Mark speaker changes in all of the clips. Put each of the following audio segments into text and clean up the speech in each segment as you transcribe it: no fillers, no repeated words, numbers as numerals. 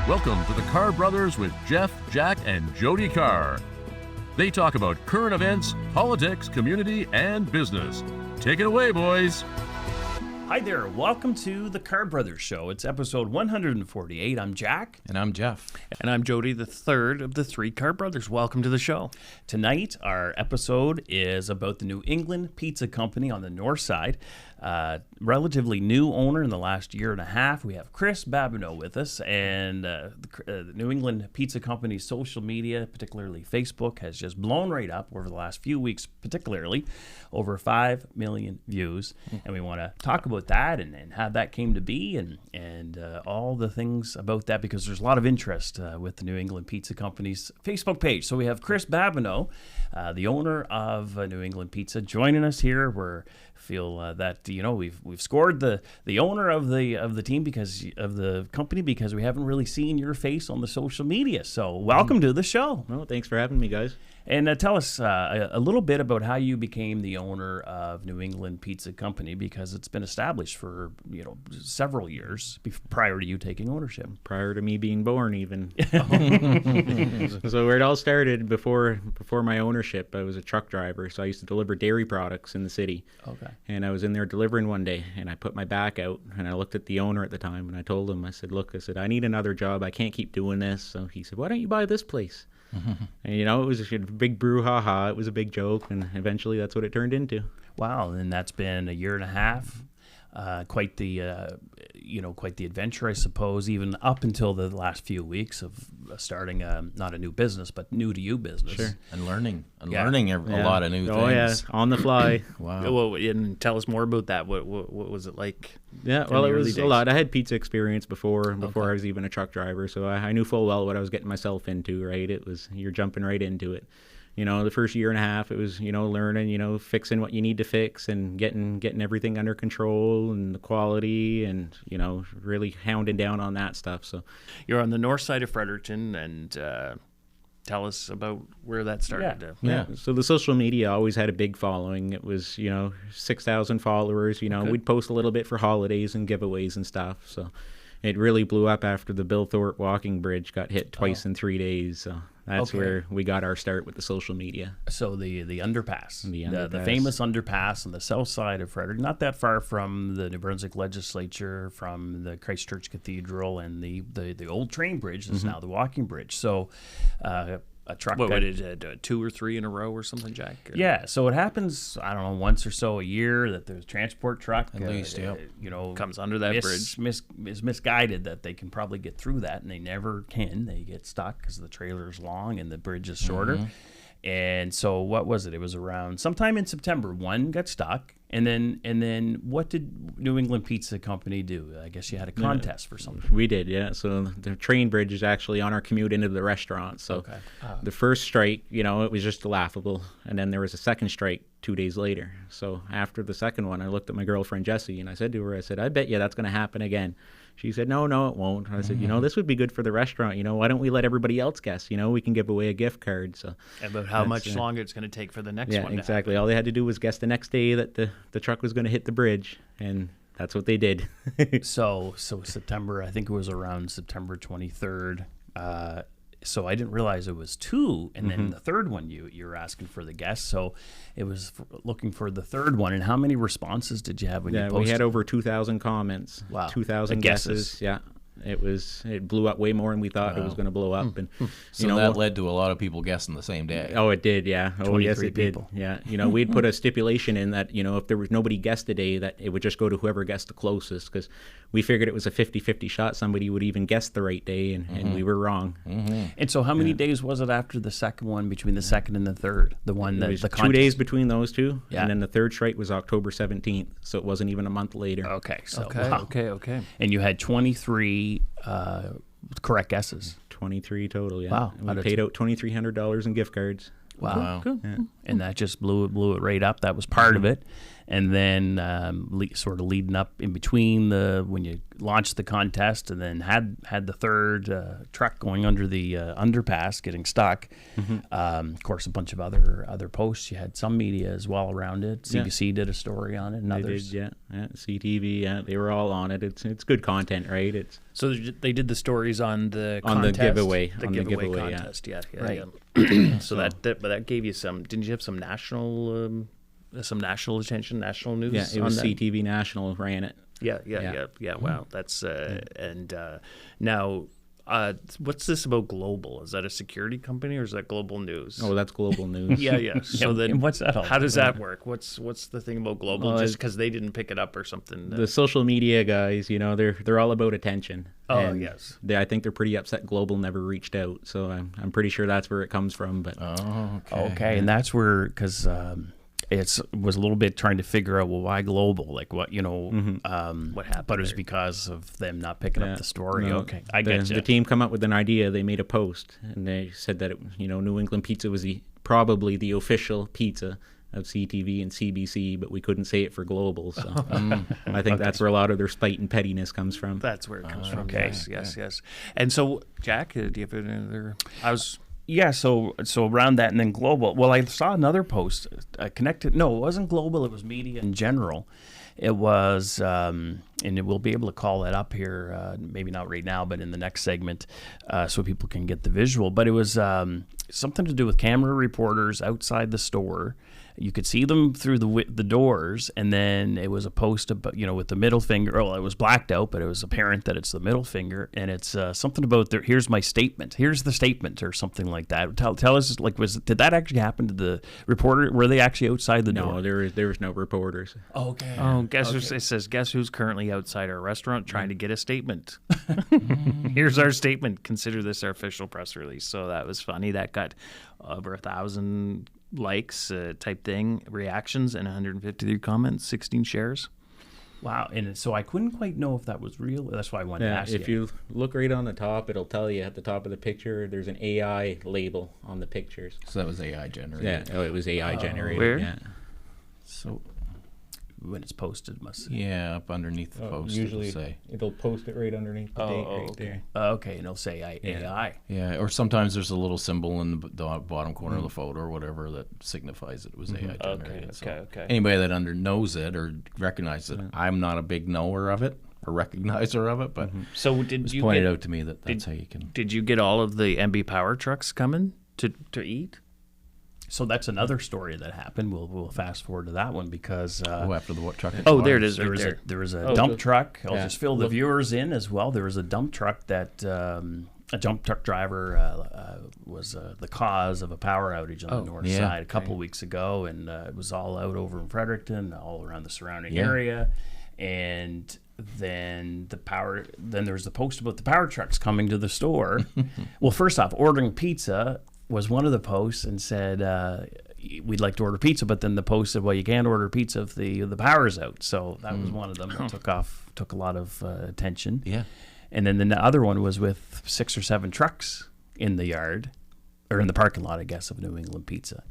Speaker 1: Welcome to the Carr Brothers with Jeff, Jack, and Jody Carr. They talk about current events, politics, community, and business. Take it away, boys.
Speaker 2: Hi there. Welcome to the Carr Brothers Show. It's episode 148. I'm Jack.
Speaker 3: And I'm Jeff.
Speaker 4: And I'm Jody, the third of the three Carr brothers. Welcome to the show.
Speaker 2: Tonight, our episode is about the New England Pizza Company on the north side. Relatively new owner in the last year and a half. We have Chris Babineau with us, and the New England Pizza Company's social media, particularly Facebook, has just blown right up over the last few weeks, particularly over 5 million views. And we want to talk about that and how that came to be and all the things about that, because there's a lot of interest with the New England Pizza Company's Facebook page. So we have Chris Babineau, the owner of New England Pizza, joining us here. We feel that we've scored the owner of the team because of the company, because we haven't really seen your face on the social media. So welcome to the show.
Speaker 3: Well, thanks for having me, guys.
Speaker 2: And tell us a little bit about how you became the owner of New England Pizza Company, because it's been established for several years prior to you taking ownership.
Speaker 3: Prior to me being born, even. So where it all started, before my ownership, I was a truck driver, so I used to deliver dairy products in the city.
Speaker 2: Okay.
Speaker 3: And I was in there delivering one day, and I put my back out, and I looked at the owner at the time, and I told him, I said, I need another job. I can't keep doing this. So he said, why don't you buy this place? And, it was a big brouhaha. It was a big joke, and eventually that's what it turned into.
Speaker 2: Wow, and that's been a year and a half. Quite the adventure, I suppose, even up until the last few weeks of starting not a new business, but new to you business.
Speaker 3: Sure.
Speaker 4: And learning a lot of new things.
Speaker 3: Oh, yeah, on the fly.
Speaker 4: Wow. Well, and tell us more about that. What was it like?
Speaker 3: Yeah, well, it was a lot. I had pizza experience before I was even a truck driver, so I knew full well what I was getting myself into, right? You're jumping right into it. The first year and a half, it was, learning, fixing what you need to fix and getting everything under control and the quality and, really hounding down on that stuff. So
Speaker 4: You're on the north side of Fredericton, and tell us about where that started.
Speaker 3: Yeah. So the social media always had a big following. It was, 6,000 followers.
Speaker 4: Okay.
Speaker 3: We'd post a little bit for holidays and giveaways and stuff. So it really blew up after the Bill Thorpe walking bridge got hit twice in 3 days. So that's where we got our start with the social media.
Speaker 2: So the underpass, the famous underpass on the south side of Frederick, not that far from the New Brunswick legislature, from the Christchurch Cathedral, and the old train bridge is now the walking bridge. So a truck.
Speaker 4: What did it 2 or 3 in a row or something, Jack? Or?
Speaker 2: Yeah, so it happens, I don't know, once or so a year that the transport truck
Speaker 4: at least, comes under that bridge.
Speaker 2: Is misguided that they can probably get through that, and they never can. They get stuck because the trailer is long and the bridge is shorter. Mm-hmm. And so what was it? It was around sometime in September. One got stuck, and then what did New England Pizza Company do? I guess you had a contest for something.
Speaker 3: We did, yeah. So the train bridge is actually on our commute into the restaurant. So the first strike, it was just laughable, and then there was a second strike 2 days later. So after the second one, I looked at my girlfriend Jessie, and I said to her, I bet you that's going to happen again. She said, no, it won't. I said, this would be good for the restaurant. Why don't we let everybody else guess? We can give away a gift card. So
Speaker 4: about how much longer it's going to take for the next one.
Speaker 3: Yeah, exactly. All they had to do was guess the next day that the truck was going to hit the bridge, and that's what they did.
Speaker 2: So September, I think it was around September 23rd. So I didn't realize it was 2, and then the third one you were asking for the guests. So it was looking for the third one. And how many responses did you have when you posted?
Speaker 3: We had over 2,000 comments.
Speaker 2: Wow.
Speaker 3: 2,000 guesses. Yeah. It blew up way more than we thought it was going to blow up, and
Speaker 5: so that led to a lot of people guessing the same day.
Speaker 3: Oh, it did, yeah. Oh, yes, it
Speaker 2: people.
Speaker 3: did. Yeah, we'd put a stipulation in that if there was nobody guessed today, that it would just go to whoever guessed the closest, because we figured it was a 50-50 shot. Somebody would even guess the right day, and we were wrong.
Speaker 2: Mm-hmm. And so, how many days was it after the second one, between the second and the third? The one that the
Speaker 3: 2 days between those two, and then the third strike was October 17th, so it wasn't even a month later.
Speaker 2: Okay, so
Speaker 4: okay.
Speaker 2: And you had 23 correct guesses.
Speaker 3: 23 total, yeah.
Speaker 2: Wow.
Speaker 3: And we paid out $2,300 in gift cards.
Speaker 2: Wow. Good. Yeah. And that just blew it right up. That was part of it. and then sort of leading up in between when you launched the contest, and then had the third truck going under the underpass getting stuck. Of course, a bunch of other posts. You had some media as well around it. CBC did a story on it, and others.
Speaker 3: They did, yeah. CTV, they were all on it. It's good content, right?
Speaker 4: So they did the stories on the
Speaker 3: giveaway,
Speaker 4: the giveaway contest. Yeah.
Speaker 2: Right.
Speaker 4: So that gave you some. Didn't you have some national attention, national news?
Speaker 3: Yeah, it was CTV National ran it.
Speaker 4: Yeah. Wow, that's now. What's this about Global? Is that a security company or is that Global News?
Speaker 3: Oh, that's Global News.
Speaker 4: Yeah. So then,
Speaker 2: what's that all?
Speaker 4: How does that work? What's the thing about Global?
Speaker 3: Well,
Speaker 4: just because they didn't pick it up or something?
Speaker 3: The social media guys, they're all about attention.
Speaker 4: Oh,
Speaker 3: and
Speaker 4: yes.
Speaker 3: I think they're pretty upset Global never reached out. So I'm pretty sure that's where it comes from. But
Speaker 2: okay, and that's where because. It was a little bit trying to figure out, well, why Global? Like what, what happened? But it was because of them not picking up the story.
Speaker 3: No,
Speaker 2: okay, I get you.
Speaker 3: The team come up with an idea. They made a post, and they said that New England Pizza was probably the official pizza of CTV and CBC, but we couldn't say it for Global. So I think that's where a lot of their spite and pettiness comes from.
Speaker 4: That's where it comes from.
Speaker 2: Okay.
Speaker 4: Yes. And so, Jack, do you have another?
Speaker 2: Yeah, so around that, and then Global. Well, I saw another post connected. No, it wasn't Global. It was media in general. It was, and we'll be able to call that up here, maybe not right now, but in the next segment, so people can get the visual. But it was something to do with camera reporters outside the store. You could see them through the doors, and then it was a post about, with the middle finger. Well, it was blacked out, but it was apparent that it's the middle finger, and it's something about here's my statement. Here's the statement, or something like that. Tell us, did that actually happen to the reporter? Were they actually outside the door?
Speaker 3: No, there was no reporters.
Speaker 2: Okay.
Speaker 4: Oh, it says, guess who's currently outside our restaurant trying to get a statement. Here's our statement. Consider this our official press release. So that was funny. That got over 1,000 likes type thing, reactions, and 153 comments, 16 shares.
Speaker 2: Wow. And so I couldn't quite know if that was real. That's why I wanted to ask you.
Speaker 3: If you look right on the top, it'll tell you at the top of the picture, there's an AI label on the pictures.
Speaker 5: So that was AI generated.
Speaker 3: Yeah, it was AI generated.
Speaker 4: Where?
Speaker 3: Yeah.
Speaker 2: So when it's posted, must
Speaker 5: Yeah, up underneath the post.
Speaker 3: Usually
Speaker 5: it'll say.
Speaker 3: it'll post it right underneath the date right there.
Speaker 2: okay, and it'll say AI.
Speaker 5: Yeah, or sometimes there's a little symbol in the bottom corner of the photo or whatever that signifies it was AI generated.
Speaker 4: Okay.
Speaker 5: Anybody that knows it or recognizes it, I'm not a big knower of it or recognizer of it, but
Speaker 4: So
Speaker 5: it was pointed out to me that's how you can.
Speaker 4: Did you get all of the MB Power trucks coming to eat?
Speaker 2: So that's another story that happened. We'll fast forward to that one because
Speaker 5: after the truck.
Speaker 4: There it is.
Speaker 2: There was a dump truck. I'll just fill the viewers in as well. There was a dump truck that a dump truck driver was the cause of a power outage on the north side a couple weeks ago, and it was all out over in Fredericton, all around the surrounding area, and then there was the post about the power trucks coming to the store. Well, first off, ordering pizza was one of the posts, and said we'd like to order pizza, but then the post said, well, you can't order pizza if the power's out. So that was one of them that took a lot of attention.
Speaker 5: Yeah.
Speaker 2: And then the other one was with 6 or 7 trucks in the yard, or in the parking lot, I guess, of New England Pizza.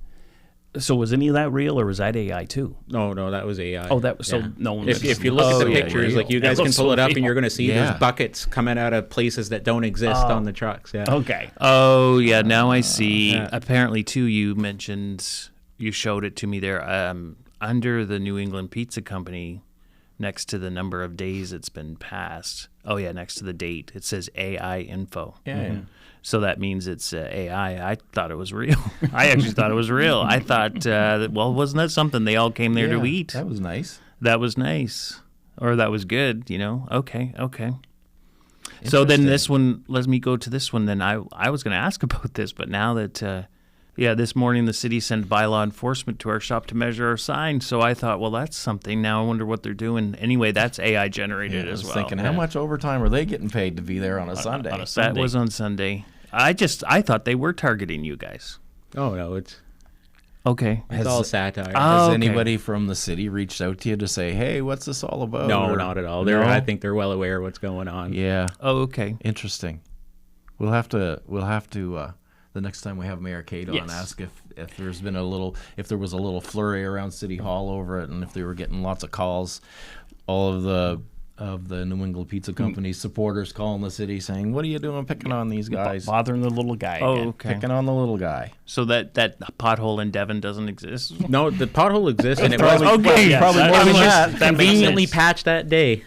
Speaker 2: So was any of that real, or was that AI too?
Speaker 3: No, that was AI.
Speaker 2: Oh, that was no one.
Speaker 3: If you look at the pictures, you guys can pull it up, and you're going to see
Speaker 5: Yeah.
Speaker 3: there's buckets coming out of places that don't exist on the trucks. Yeah.
Speaker 2: Okay.
Speaker 4: Oh, yeah, now I see. Apparently, too, you showed it to me there. Under the New England Pizza Company, next to the number of days it's been passed. Oh, yeah, next to the date, it says AI info.
Speaker 2: Yeah.
Speaker 4: So that means it's AI. I thought it was real. I actually thought it was real. I thought, wasn't that something? They all came there to eat.
Speaker 5: That was nice.
Speaker 4: That was nice. Or that was good, Okay. So then this one, let me go to this one. Then I was going to ask about this, but now that, this morning the city sent bylaw enforcement to our shop to measure our sign. So I thought, well, that's something. Now I wonder what they're doing. Anyway, that's AI generated as well.
Speaker 5: I was thinking, how much overtime are they getting paid to be there on a Sunday?
Speaker 2: On a Sunday.
Speaker 4: That was on Sunday. I thought they were targeting you guys.
Speaker 3: Oh no, it's
Speaker 4: Okay.
Speaker 3: all satire.
Speaker 5: Has
Speaker 4: okay.
Speaker 5: anybody from the city reached out to you to say, hey, what's this all about?
Speaker 3: No,
Speaker 5: Or-
Speaker 3: not at all.
Speaker 5: No?
Speaker 3: I think they're well aware of what's going on.
Speaker 5: Yeah.
Speaker 4: Oh, okay.
Speaker 5: Interesting. We'll have to the next time we have Mayor Kate on,
Speaker 2: Yes.
Speaker 5: ask if there was a little flurry around City Hall over it, and if they were getting lots of calls, all of the New England Pizza Company supporters calling the city saying, "What are you doing picking on these guys?
Speaker 2: Bothering the little guy
Speaker 4: Oh,
Speaker 2: again.
Speaker 4: okay.
Speaker 5: Picking on the little guy."
Speaker 4: So that pothole in Devon doesn't exist.
Speaker 3: No, the pothole exists, and it
Speaker 5: Probably-
Speaker 3: was
Speaker 4: Okay,
Speaker 2: yeah,
Speaker 5: probably
Speaker 2: that-
Speaker 5: more
Speaker 2: that
Speaker 5: than
Speaker 2: was-
Speaker 5: that.
Speaker 2: that makes
Speaker 3: conveniently
Speaker 2: sense.
Speaker 3: patched that day.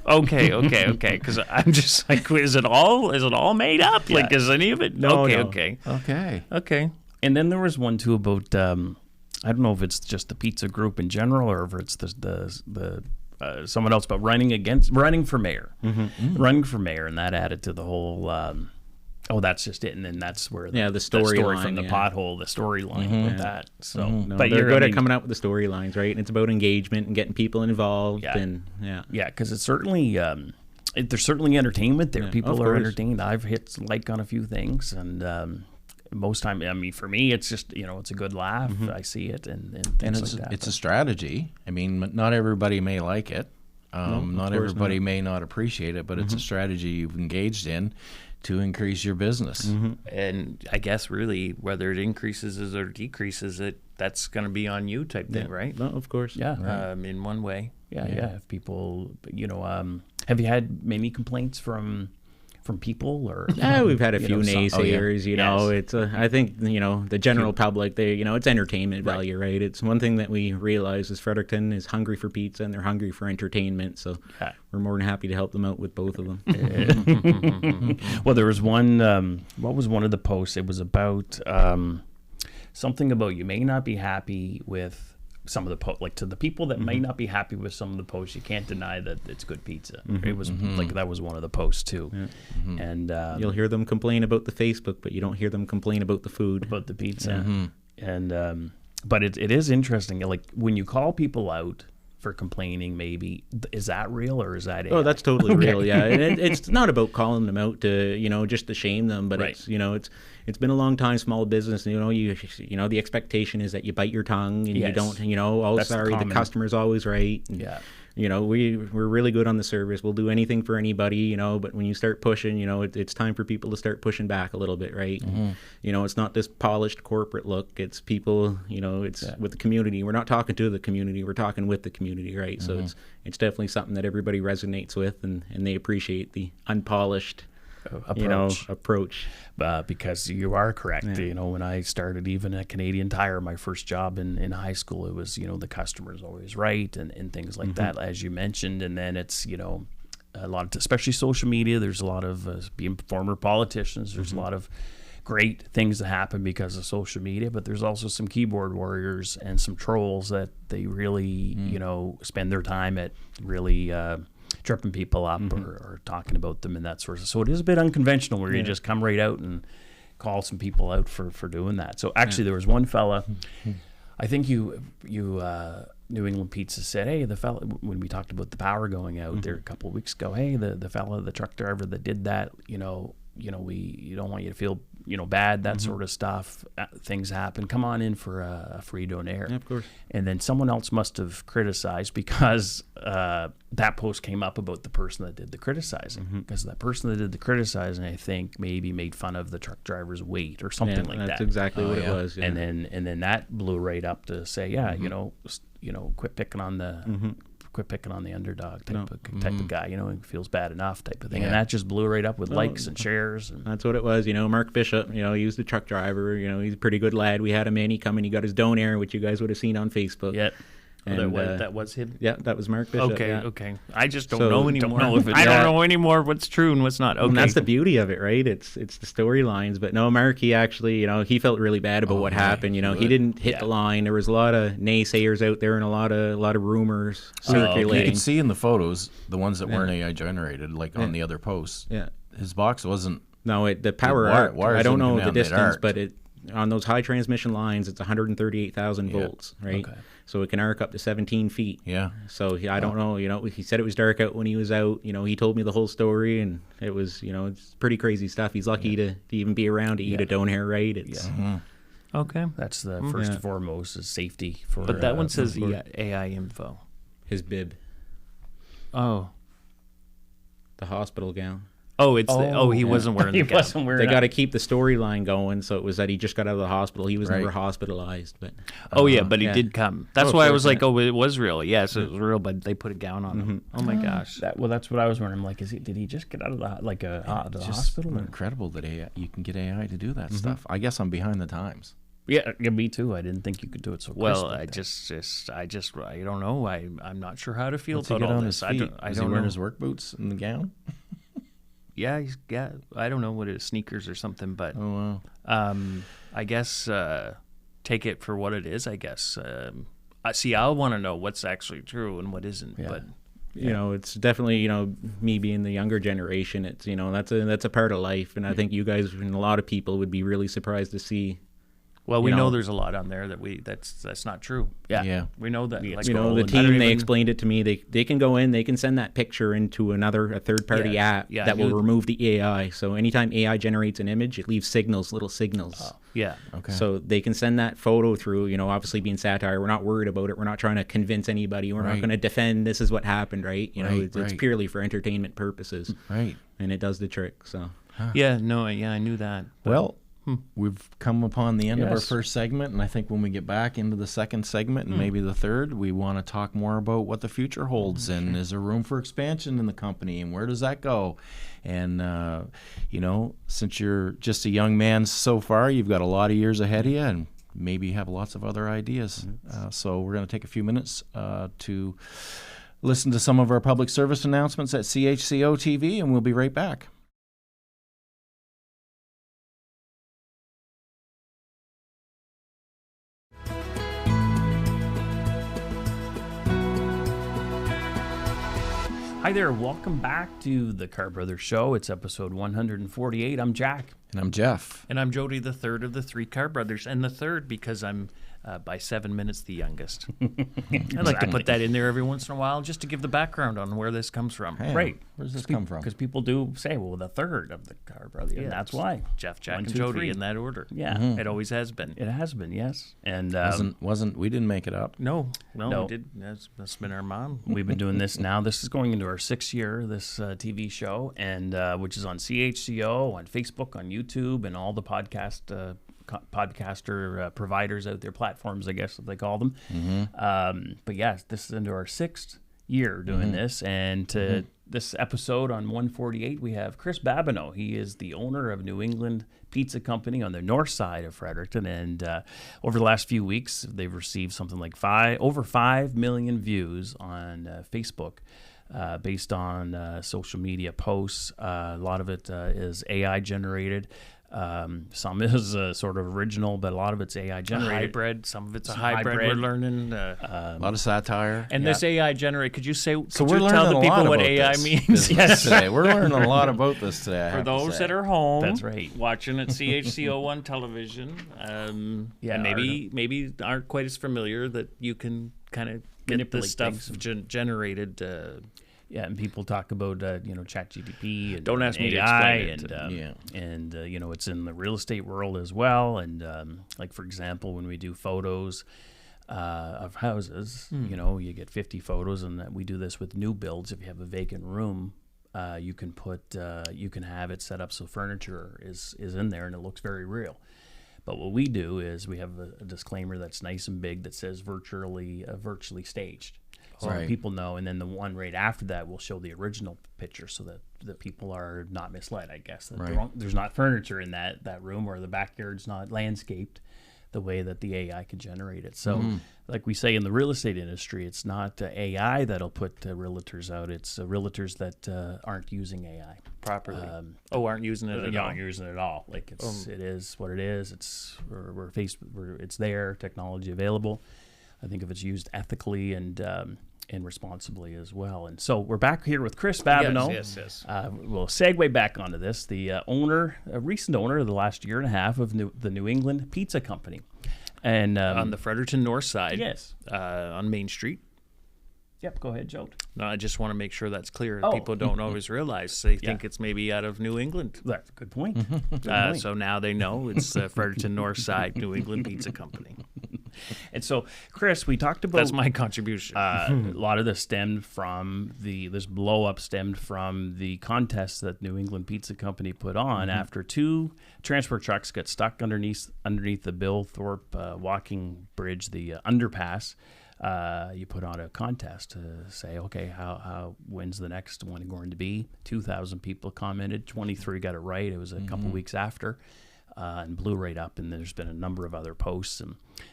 Speaker 4: Okay. Because I'm just like, is it all made up? Like, is any of it?
Speaker 3: No,
Speaker 4: okay,
Speaker 3: no.
Speaker 4: okay.
Speaker 2: And then there was one too about I don't know if it's just the pizza group in general or if it's the someone else, but running for mayor, running for mayor, and that added to the whole. That's just it, and then that's where
Speaker 3: the
Speaker 2: that story
Speaker 3: storyline,
Speaker 2: from the pothole, the storyline with that. So,
Speaker 3: No,
Speaker 2: but
Speaker 3: they're
Speaker 2: you're
Speaker 3: good at coming up with the storylines, right? And it's about engagement and getting people involved.
Speaker 2: Yeah.
Speaker 3: And
Speaker 2: Yeah, because it's certainly there's certainly entertainment there.
Speaker 3: Yeah,
Speaker 2: People
Speaker 3: of
Speaker 2: are
Speaker 3: course.
Speaker 2: entertained. I've hit like on a few things, and most time, I mean, for me, it's just it's a good laugh. I see it and things
Speaker 5: And
Speaker 2: like that.
Speaker 5: it's a strategy. I mean, not everybody may like it. Not everybody may not appreciate it, but it's a strategy you've engaged in to increase your business.
Speaker 4: And I guess really whether it increases or decreases it, that's going to be on you type thing, right?
Speaker 3: no, of course.
Speaker 2: Yeah.
Speaker 4: In one way.
Speaker 2: Yeah. If people, have you had many complaints from people or?
Speaker 3: Yeah, we've had a
Speaker 2: you
Speaker 3: few
Speaker 2: know, some-
Speaker 3: naysayers. You know, it's I think the general public, it's entertainment
Speaker 2: Right.
Speaker 3: value, right? It's one thing that we realize is Fredericton is hungry for pizza and they're hungry for entertainment. So
Speaker 2: Yeah.
Speaker 3: we're more than happy to help them out with both of them.
Speaker 2: Well, there was one. What was one of the posts? It was about something about you may not be happy with some of the like to the people that may not be happy with some of the posts. You can't deny that it's good pizza. It was like that was one of the posts too, and
Speaker 3: You'll hear them complain about the Facebook, but you don't hear them complain about the food.
Speaker 2: about the pizza. And but it is interesting. Like when you call people out for complaining, maybe is that real or is that
Speaker 3: Oh,
Speaker 2: AI?
Speaker 3: that's totally real. Yeah, and it's not about calling them out to just to shame them, but
Speaker 2: Right.
Speaker 3: it's been a long time small business. You the expectation is that you bite your tongue and you
Speaker 2: Yes.
Speaker 3: don't.
Speaker 2: That's the
Speaker 3: Sorry, the
Speaker 2: common-
Speaker 3: customer's always right. And,
Speaker 2: Yeah.
Speaker 3: we're really good on the service. We'll do anything for anybody. But when you start pushing, it's time for people to start pushing back a little bit, right? It's not this polished corporate look. It's people. It's with the community. We're not talking to the community. We're talking with the community, right? So it's definitely something that everybody resonates with, and they appreciate the unpolished approach.
Speaker 2: Because you are correct. When I started even at Canadian Tire, my first job in high school, it was, the customer's always right and things like that, as you mentioned. And then it's, a lot of, especially social media, there's a lot of being former politicians, there's a lot of great things that happen because of social media, but there's also some keyboard warriors and some trolls that they really, spend their time at really tripping people up or talking about them and that sort of. So it is a bit unconventional where you just come right out and call some people out for doing that. So actually, there was one fella. I think you New England Pizza said, hey, the fella, when we talked about the power going out there a couple of weeks ago, hey, the fella, the truck driver that did that, you don't want you to feel bad, that sort of stuff. Things happen. Come on in for a free donaire.
Speaker 3: Yeah, of course.
Speaker 2: And then someone else must have criticized because that post came up about the person that did the criticizing. Because that person that did the criticizing, I think, maybe made fun of the truck driver's weight or something like
Speaker 3: that's
Speaker 2: that.
Speaker 3: exactly what it was. Yeah.
Speaker 2: And then that blew right up to say, quit picking on the. Quit picking on the underdog type of guy, who feels bad enough type of thing. And that just blew right up with likes and shares. And
Speaker 3: That's what it was. Mark Bishop, he was the truck driver. He's a pretty good lad. We had him in. He come in. He got his donaire, which you guys would have seen on Facebook.
Speaker 2: yeah.
Speaker 3: And,
Speaker 2: that was him.
Speaker 3: Yeah, that was Mark Bishop.
Speaker 4: Okay,
Speaker 3: yeah.
Speaker 4: okay. I just don't
Speaker 3: So,
Speaker 4: know
Speaker 3: don't
Speaker 4: anymore.
Speaker 2: know if it-
Speaker 4: I don't
Speaker 3: yeah.
Speaker 4: know anymore what's true and what's not. Okay.
Speaker 3: And that's the beauty of it, right? It's the storylines. But no, Mark, he actually, he felt really bad about what happened. He didn't hit the line. There was a lot of naysayers out there and a lot of rumors
Speaker 5: You
Speaker 3: circulating.
Speaker 5: could see in the photos, the ones that weren't AI generated, like on the other posts.
Speaker 3: Yeah.
Speaker 5: His box wasn't.
Speaker 3: No, the power
Speaker 5: wire-
Speaker 3: arc.
Speaker 5: wires
Speaker 3: I don't
Speaker 5: didn't
Speaker 3: know
Speaker 5: come
Speaker 3: the
Speaker 5: down, they'd
Speaker 3: distance,
Speaker 5: arc.
Speaker 3: but on those high transmission lines, it's 138,000 volts, right?
Speaker 2: Okay.
Speaker 3: So it can arc up to 17 feet.
Speaker 5: Yeah.
Speaker 3: So I don't know. He said it was dark out when he was out. He told me the whole story, and it was, it's pretty crazy stuff. He's lucky to even be around to eat a donaire, right? It's
Speaker 4: Okay.
Speaker 2: That's the first and foremost is safety for.
Speaker 4: But that one says
Speaker 2: for-
Speaker 4: AI info.
Speaker 3: his bib,
Speaker 4: Oh.
Speaker 3: the hospital gown.
Speaker 4: Oh, he wasn't wearing the
Speaker 2: He
Speaker 4: gown.
Speaker 2: wasn't wearing
Speaker 3: They
Speaker 2: it.
Speaker 3: got to keep the storyline going, so it was that he just got out of the hospital. He was never hospitalized, but
Speaker 4: But he did come. That's why I was like, it was real. Yes, it was real, but they put a gown on him. Oh my gosh.
Speaker 2: That's what I was wondering. I'm like, did he just get out of the the
Speaker 5: Just
Speaker 2: hospital?
Speaker 5: incredible that you can get AI to do that stuff. I guess I'm behind the times.
Speaker 2: Yeah, me too. I didn't think you could do it so
Speaker 4: Well,
Speaker 2: crisp like that.
Speaker 4: I don't know. I'm not sure how to feel
Speaker 5: What's he
Speaker 4: about
Speaker 5: get
Speaker 4: all
Speaker 5: on
Speaker 4: this.
Speaker 5: his feet?
Speaker 4: I
Speaker 5: Is
Speaker 4: don't
Speaker 5: he
Speaker 4: know.
Speaker 5: wearing his work boots and the gown?
Speaker 4: Yeah, I don't know what it is, sneakers or something, but
Speaker 5: Oh wow.
Speaker 4: I guess take it for what it is. I guess. I want to know what's actually true and what isn't.
Speaker 2: Yeah.
Speaker 4: But
Speaker 3: you know, it's definitely, you know, me being the younger generation. It's, you know, that's a part of life, and I think you guys and a lot of people would be really surprised to see.
Speaker 4: well, we
Speaker 3: you
Speaker 4: know
Speaker 3: know,
Speaker 4: there's a lot on there that's not true.
Speaker 5: Yeah.
Speaker 4: We know that. Like,
Speaker 3: You know, the
Speaker 4: I don't
Speaker 3: team, they
Speaker 4: even-
Speaker 3: explained it to me. They can go in, they can send that picture into a third-party
Speaker 4: Yes.
Speaker 3: app
Speaker 4: Yeah,
Speaker 3: that will
Speaker 4: you-
Speaker 3: remove the AI. So anytime AI generates an image, it leaves little signals.
Speaker 4: Yeah.
Speaker 5: Okay.
Speaker 3: So they can send that photo through, you know, obviously being satire, we're not worried about it. We're not trying to convince anybody. We're not
Speaker 5: Right.
Speaker 3: going to defend this is what happened, right? You know,
Speaker 5: Right,
Speaker 3: it's
Speaker 5: right.
Speaker 3: purely for entertainment purposes.
Speaker 5: Right.
Speaker 3: And it does the trick, so.
Speaker 4: Yeah. No. Yeah, I knew that. But
Speaker 5: Well, we've come upon the end of our
Speaker 2: Yes.
Speaker 5: first segment, and I think when we get back into the second segment and maybe the third, we want to talk more about what the future holds and is there room for expansion in the company and where does that go? And, you know, since you're just a young man so far, you've got a lot of years ahead of you and maybe you have lots of other ideas. So we're going to take a few minutes to listen to some of our public service announcements at CHCO TV, and we'll be right back.
Speaker 2: Hi there, welcome back to the Carr Brothers Show. It's episode 148. I'm Jack.
Speaker 5: And I'm Jeff.
Speaker 4: And I'm Jody, the third of the three Carr brothers, and the third because I'm by 7 minutes the youngest. I like to put that in there every once in a while just to give the background on where this comes from.
Speaker 5: Hey,
Speaker 2: Right.
Speaker 5: Where does this come from?
Speaker 2: Because people do say, well, the third of the Carr Brothers, and that's why.
Speaker 4: Jeff, Jack,
Speaker 2: 1,
Speaker 4: and
Speaker 2: 2,
Speaker 4: Jody
Speaker 2: 3.
Speaker 4: in that order.
Speaker 2: Yeah.
Speaker 4: It always has been.
Speaker 2: It has been, yes. And
Speaker 5: Wasn't we didn't make it up.
Speaker 4: No,
Speaker 2: No.
Speaker 4: we did. That's been our mom.
Speaker 2: we've been doing this now. This is going into our 6th year, this TV show, and which is on CHCO, on Facebook, on YouTube, and all the podcaster providers out there, platforms, I guess, that they call them. But yes, this is into our 6th year doing this, and to this episode on 148, we have Chris Babineau. He is the owner of New England Pizza Company on the north side of Fredericton, and over the last few weeks, they've received something like over 5 million views on Facebook. Based on social media posts. A lot of it is AI generated. Some is sort of original, but a lot of it's AI generated.
Speaker 4: Hybrid. Some of it's a
Speaker 2: Some
Speaker 4: hybrid.
Speaker 2: hybrid.
Speaker 4: We're learning.
Speaker 5: A lot of satire.
Speaker 4: And this AI generated, could you say?
Speaker 5: So
Speaker 4: could
Speaker 5: we're
Speaker 4: you
Speaker 5: learning
Speaker 4: tell
Speaker 5: a
Speaker 4: the
Speaker 5: lot
Speaker 4: people what
Speaker 5: about
Speaker 4: AI
Speaker 5: this
Speaker 4: means?
Speaker 5: business
Speaker 2: Yes.
Speaker 5: today. We're learning a lot about this today. I
Speaker 4: For
Speaker 5: have to
Speaker 4: those
Speaker 5: say.
Speaker 4: that are home,
Speaker 2: That's right.
Speaker 4: watching at CHCO1 television,
Speaker 2: Yeah,
Speaker 4: and maybe aren't quite as familiar that you can kind of get
Speaker 2: Manipulate
Speaker 4: this stuff
Speaker 2: things.
Speaker 4: generated.
Speaker 2: Yeah, and people talk about ChatGPT and
Speaker 4: Don't ask me to
Speaker 2: AI,
Speaker 4: explain it.
Speaker 2: and it's in the real estate world as well. And like for example, when we do photos of houses, you get 50 photos, and we do this with new builds. If you have a vacant room, you can have it set up so furniture is in there and it looks very real. But what we do is we have a disclaimer that's nice and big that says virtually staged. So
Speaker 5: Right.
Speaker 2: people know, and then the one right after that will show the original picture so that people are not misled, I guess. That
Speaker 5: Right.
Speaker 2: there's not furniture in that room, or the backyard's not landscaped the way that the AI can generate it. So like we say in the real estate industry, it's not AI that'll put realtors out. It's realtors that aren't using AI
Speaker 4: properly. Aren't using it at all.
Speaker 2: aren't using it at all. Like it is what it is. It's there, technology available. I think if it's used ethically and responsibly as well. And so we're back here with Chris Babineau.
Speaker 4: Yes.
Speaker 2: We'll segue back onto this. The recent owner of the last year and a half of the New England Pizza Company. And
Speaker 4: On the Fredericton north side.
Speaker 2: Yes.
Speaker 4: On Main Street.
Speaker 2: Yep, go ahead, Joe.
Speaker 4: No, I just want to make sure that's clear.
Speaker 2: Oh.
Speaker 4: People don't always realize. They think it's maybe out of New England.
Speaker 2: That's a good point. Good point.
Speaker 4: So now they know it's Fredericton North Side New England Pizza Company.
Speaker 2: And so, Chris, we talked about
Speaker 4: That's my contribution.
Speaker 2: a lot of this stemmed from this blow up stemmed from the contest that New England Pizza Company put on after 2 transport trucks got stuck underneath the Bill Thorpe walking bridge, the underpass. You put on a contest to say, okay, how when's the next one going to be? 2,000 people commented, 23 got it right. It was a couple weeks after, and blew right up. And there's been a number of other posts,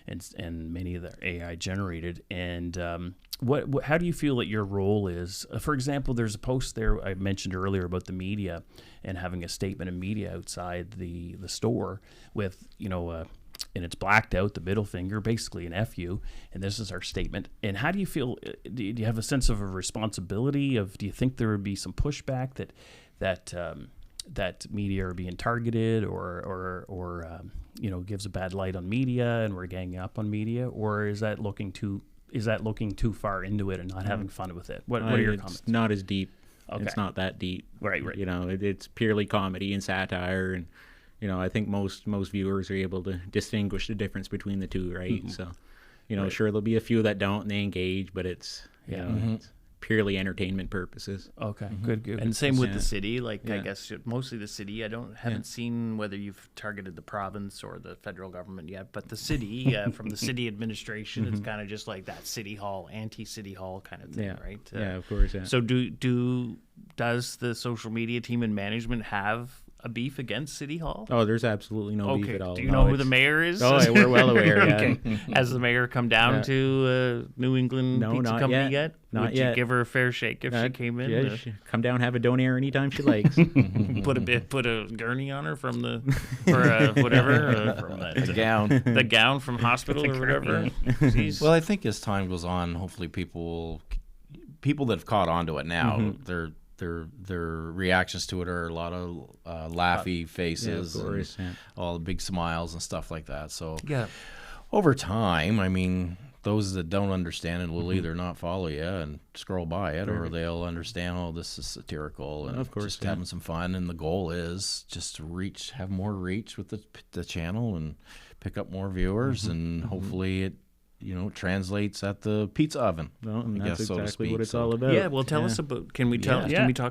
Speaker 2: and many of them AI generated. And how do you feel that your role is? For example, there's a post there I mentioned earlier about the media and having a statement of media outside the store with, and it's blacked out, the middle finger, basically an FU, and this is our statement. And how do you feel? Do you have a sense of a responsibility? Do you think there would be some pushback that media are being targeted, or gives a bad light on media, and we're ganging up on media, or is that looking too far into it and not having fun with it? What are your comments?
Speaker 3: It's not as deep.
Speaker 2: Okay.
Speaker 3: It's not that deep.
Speaker 2: Right.
Speaker 3: It's purely comedy and satire, and I think most viewers are able to distinguish the difference between the two, right? So, sure, there'll be a few that don't and they engage, but it's it's purely entertainment purposes.
Speaker 2: Okay, good.
Speaker 4: And same with the city. I guess mostly the city. Haven't seen whether you've targeted the province or the federal government yet, but the city from the city administration, it's kind of just like that city hall, anti-city hall kind of thing, right?
Speaker 3: Of course. Yeah.
Speaker 4: So does the social media team and management have a beef against City Hall?
Speaker 3: Oh, there's absolutely no beef at all.
Speaker 4: Do you know who the mayor is?
Speaker 3: Oh, yeah, we're well aware. Yeah.
Speaker 4: Okay. Has the mayor come down to New England Pizza Company yet?
Speaker 3: Not
Speaker 4: Would
Speaker 3: yet.
Speaker 4: you give her a fair shake if she came in?
Speaker 3: Yeah, come down, have a donair anytime she likes.
Speaker 4: Put a gurney on her from whatever from that
Speaker 5: Gown.
Speaker 4: the gown from hospital or whatever.
Speaker 5: Well, I think as time goes on, hopefully people that have caught on to it now, their reactions to it are a lot of laughy faces,
Speaker 3: of course,
Speaker 5: and all the big smiles and stuff like that. So
Speaker 3: over
Speaker 5: time, I mean, those that don't understand it will either not follow you and scroll by it, or they'll understand, oh, this is satirical and
Speaker 3: of course,
Speaker 5: just having some fun. And the goal is just to have more reach with the channel and pick up more viewers, and hopefully it translates at the pizza oven.
Speaker 3: Well, and
Speaker 5: I
Speaker 3: that's
Speaker 5: guess, so to
Speaker 3: exactly
Speaker 5: speak.
Speaker 3: what it's all about.
Speaker 4: Yeah, well, tell us about. Can we talk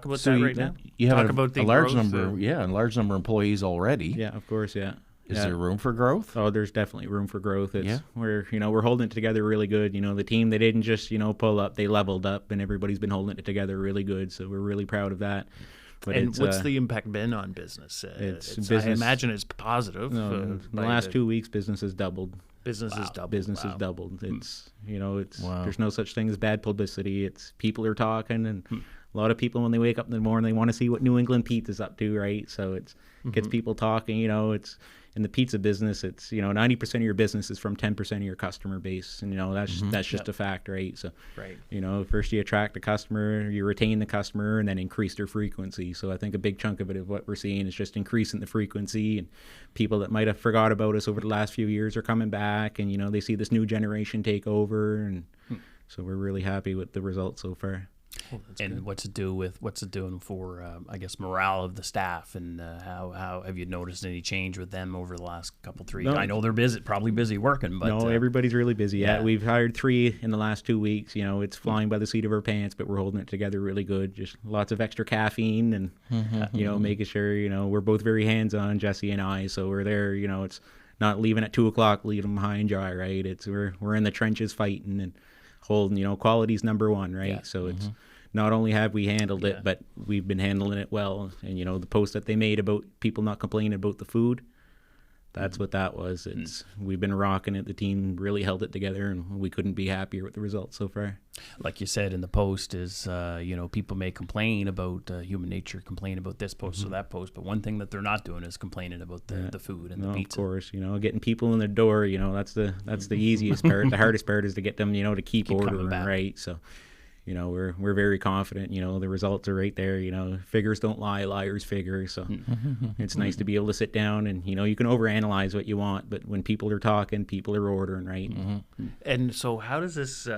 Speaker 4: about
Speaker 5: So
Speaker 4: that right now?
Speaker 5: You have
Speaker 4: talk about the
Speaker 5: a large
Speaker 4: growth,
Speaker 5: number, a large number of employees already.
Speaker 3: Yeah, of course, yeah.
Speaker 5: Is there room for growth?
Speaker 3: Oh, there's definitely room for growth. We're holding it together really good. The team, they didn't just pull up, they leveled up, and everybody's been holding it together really good. So we're really proud of that. But
Speaker 4: and what's the impact been on business? I imagine it's positive.
Speaker 3: In the last 2 weeks, business has doubled.
Speaker 4: Business has doubled.
Speaker 3: Business has doubled. It's
Speaker 5: Wow.
Speaker 3: There's no such thing as bad publicity. It's people are talking, and a lot of people, when they wake up in the morning, they want to see what New England Pizza's up to, right? So it gets people talking. It's in the pizza business. It's 90% of your business is from 10% of your customer base, and that's just a fact, right? So first you attract the customer, you retain the customer, and then increase their frequency. So I think a big chunk of it of what we're seeing is just increasing the frequency, and people that might have forgot about us over the last few years are coming back, and they see this new generation take over, and so we're really happy with the results so far.
Speaker 2: And good. What's it doing for I guess morale of the staff, and how have you noticed any change with them over the last couple 3 years? I know they're probably busy working, but
Speaker 3: no, everybody's really busy. Yeah, we've hired 3 in the last 2 weeks. It's flying by the seat of our pants, but we're holding it together really good. Just lots of extra caffeine, and making sure we're both very hands-on, Jesse and I. So we're there. It's not leaving at 2:00, leaving them high and dry, right? It's we're in the trenches fighting and holding. Quality's number one, right? Yeah. So it's. Not only have we handled it, but we've been handling it well. And, the post that they made about people not complaining about the food, that's what that was. We've been rocking it. The team really held it together, and we couldn't be happier with the results so far.
Speaker 2: Like you said in the post is, people may complain about human nature, complain about this post or that post, but one thing that they're not doing is complaining about the food and the pizza.
Speaker 3: Of course, getting people in the door, that's the easiest part. The hardest part is to get them, to keep ordering, right? So. We're very confident. The results are right there. Figures don't lie, liars figure. So it's nice to be able to sit down and you can overanalyze what you want, but when people are talking, people are ordering, right?
Speaker 4: And so how does this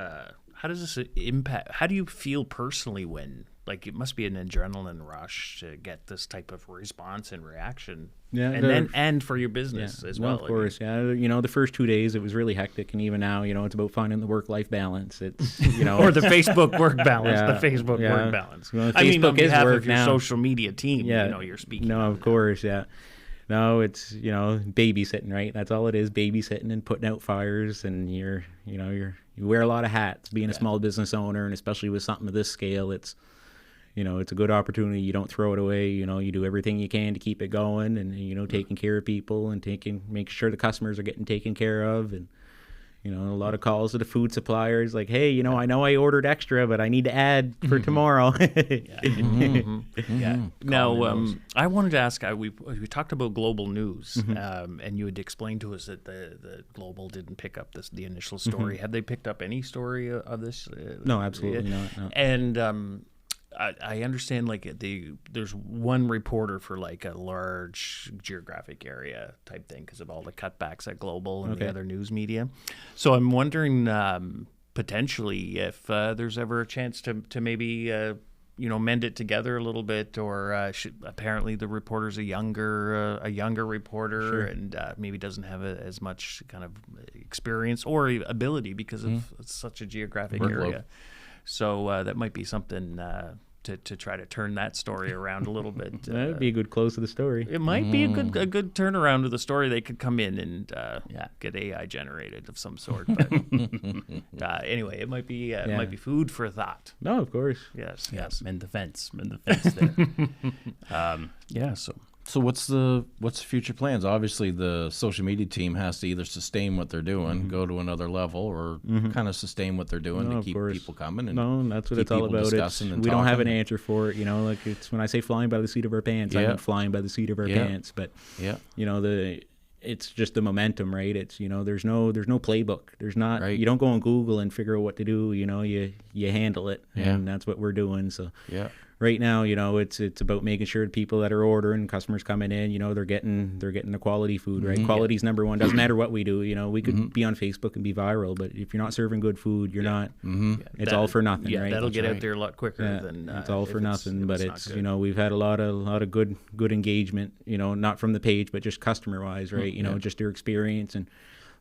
Speaker 4: impact? How do you feel personally when like it must be an adrenaline rush to get this type of response and reaction.
Speaker 3: Yeah,
Speaker 4: and for your business as well.
Speaker 3: Of course, the first 2 days it was really hectic, and even now, it's about finding the work-life balance. It's
Speaker 4: or the Facebook work balance.
Speaker 3: Yeah,
Speaker 4: The Facebook
Speaker 3: yeah.
Speaker 4: work balance.
Speaker 3: Well,
Speaker 4: I mean, on
Speaker 3: Facebook is
Speaker 4: behalf
Speaker 3: work
Speaker 4: of your
Speaker 3: now.
Speaker 4: social media team, you're speaking.
Speaker 3: No,
Speaker 4: on
Speaker 3: of course, yeah. No, it's babysitting, right? That's all it is, babysitting and putting out fires, and you wear a lot of hats being a small business owner, and especially with something of this scale, it's a good opportunity. You don't throw it away. You do everything you can to keep it going, and taking care of people and making sure the customers are getting taken care of, and a lot of calls to the food suppliers like, hey, I know I ordered extra, but I need to add for tomorrow.
Speaker 4: Yeah. Now, I wanted to ask. We talked about global news, and you had explained to us that the global didn't pick up the initial story. Have they picked up any story of this?
Speaker 3: No, absolutely not. No.
Speaker 4: And I understand there's one reporter for like a large geographic area type thing because of all the cutbacks at Global and the other news media. So I'm wondering potentially if there's ever a chance to maybe mend it together a little bit, or apparently the reporter's a younger reporter,
Speaker 3: Sure.
Speaker 4: and maybe doesn't have as much kind of experience or ability because of such a geographic area. So that might be something to try to turn that story around a little bit.
Speaker 3: That would be a good close to the story.
Speaker 4: It might be a good turnaround of the story. They could come in and get AI generated of some sort. But anyway, it might be food for thought.
Speaker 3: No, of course.
Speaker 4: Yes.
Speaker 2: Mend the fence there.
Speaker 5: So what's the future plans? Obviously, the social media team has to either sustain what they're doing, go to another level, or kind of sustain what they're doing to keep people coming. And
Speaker 3: no, that's what it's all about. We don't have an answer for it. It's when I say flying by the seat of our pants, I mean flying by the seat of our pants. But it's just the momentum, right? It's there's no playbook. There's not. Right. You don't go on Google and figure out what to do. You handle it, and that's what we're doing. So right now, it's about making sure people that are ordering, customers coming in, they're getting the quality food, right? Quality's number one. Doesn't matter what we do. We could be on Facebook and be viral, but if you're not serving good food, you're not. It's all for nothing, right?
Speaker 4: That'll get out there a lot quicker than.
Speaker 3: It's all for nothing, but it's we've had a lot of good engagement. Not from the page, but just customer wise, right? Just their experience and.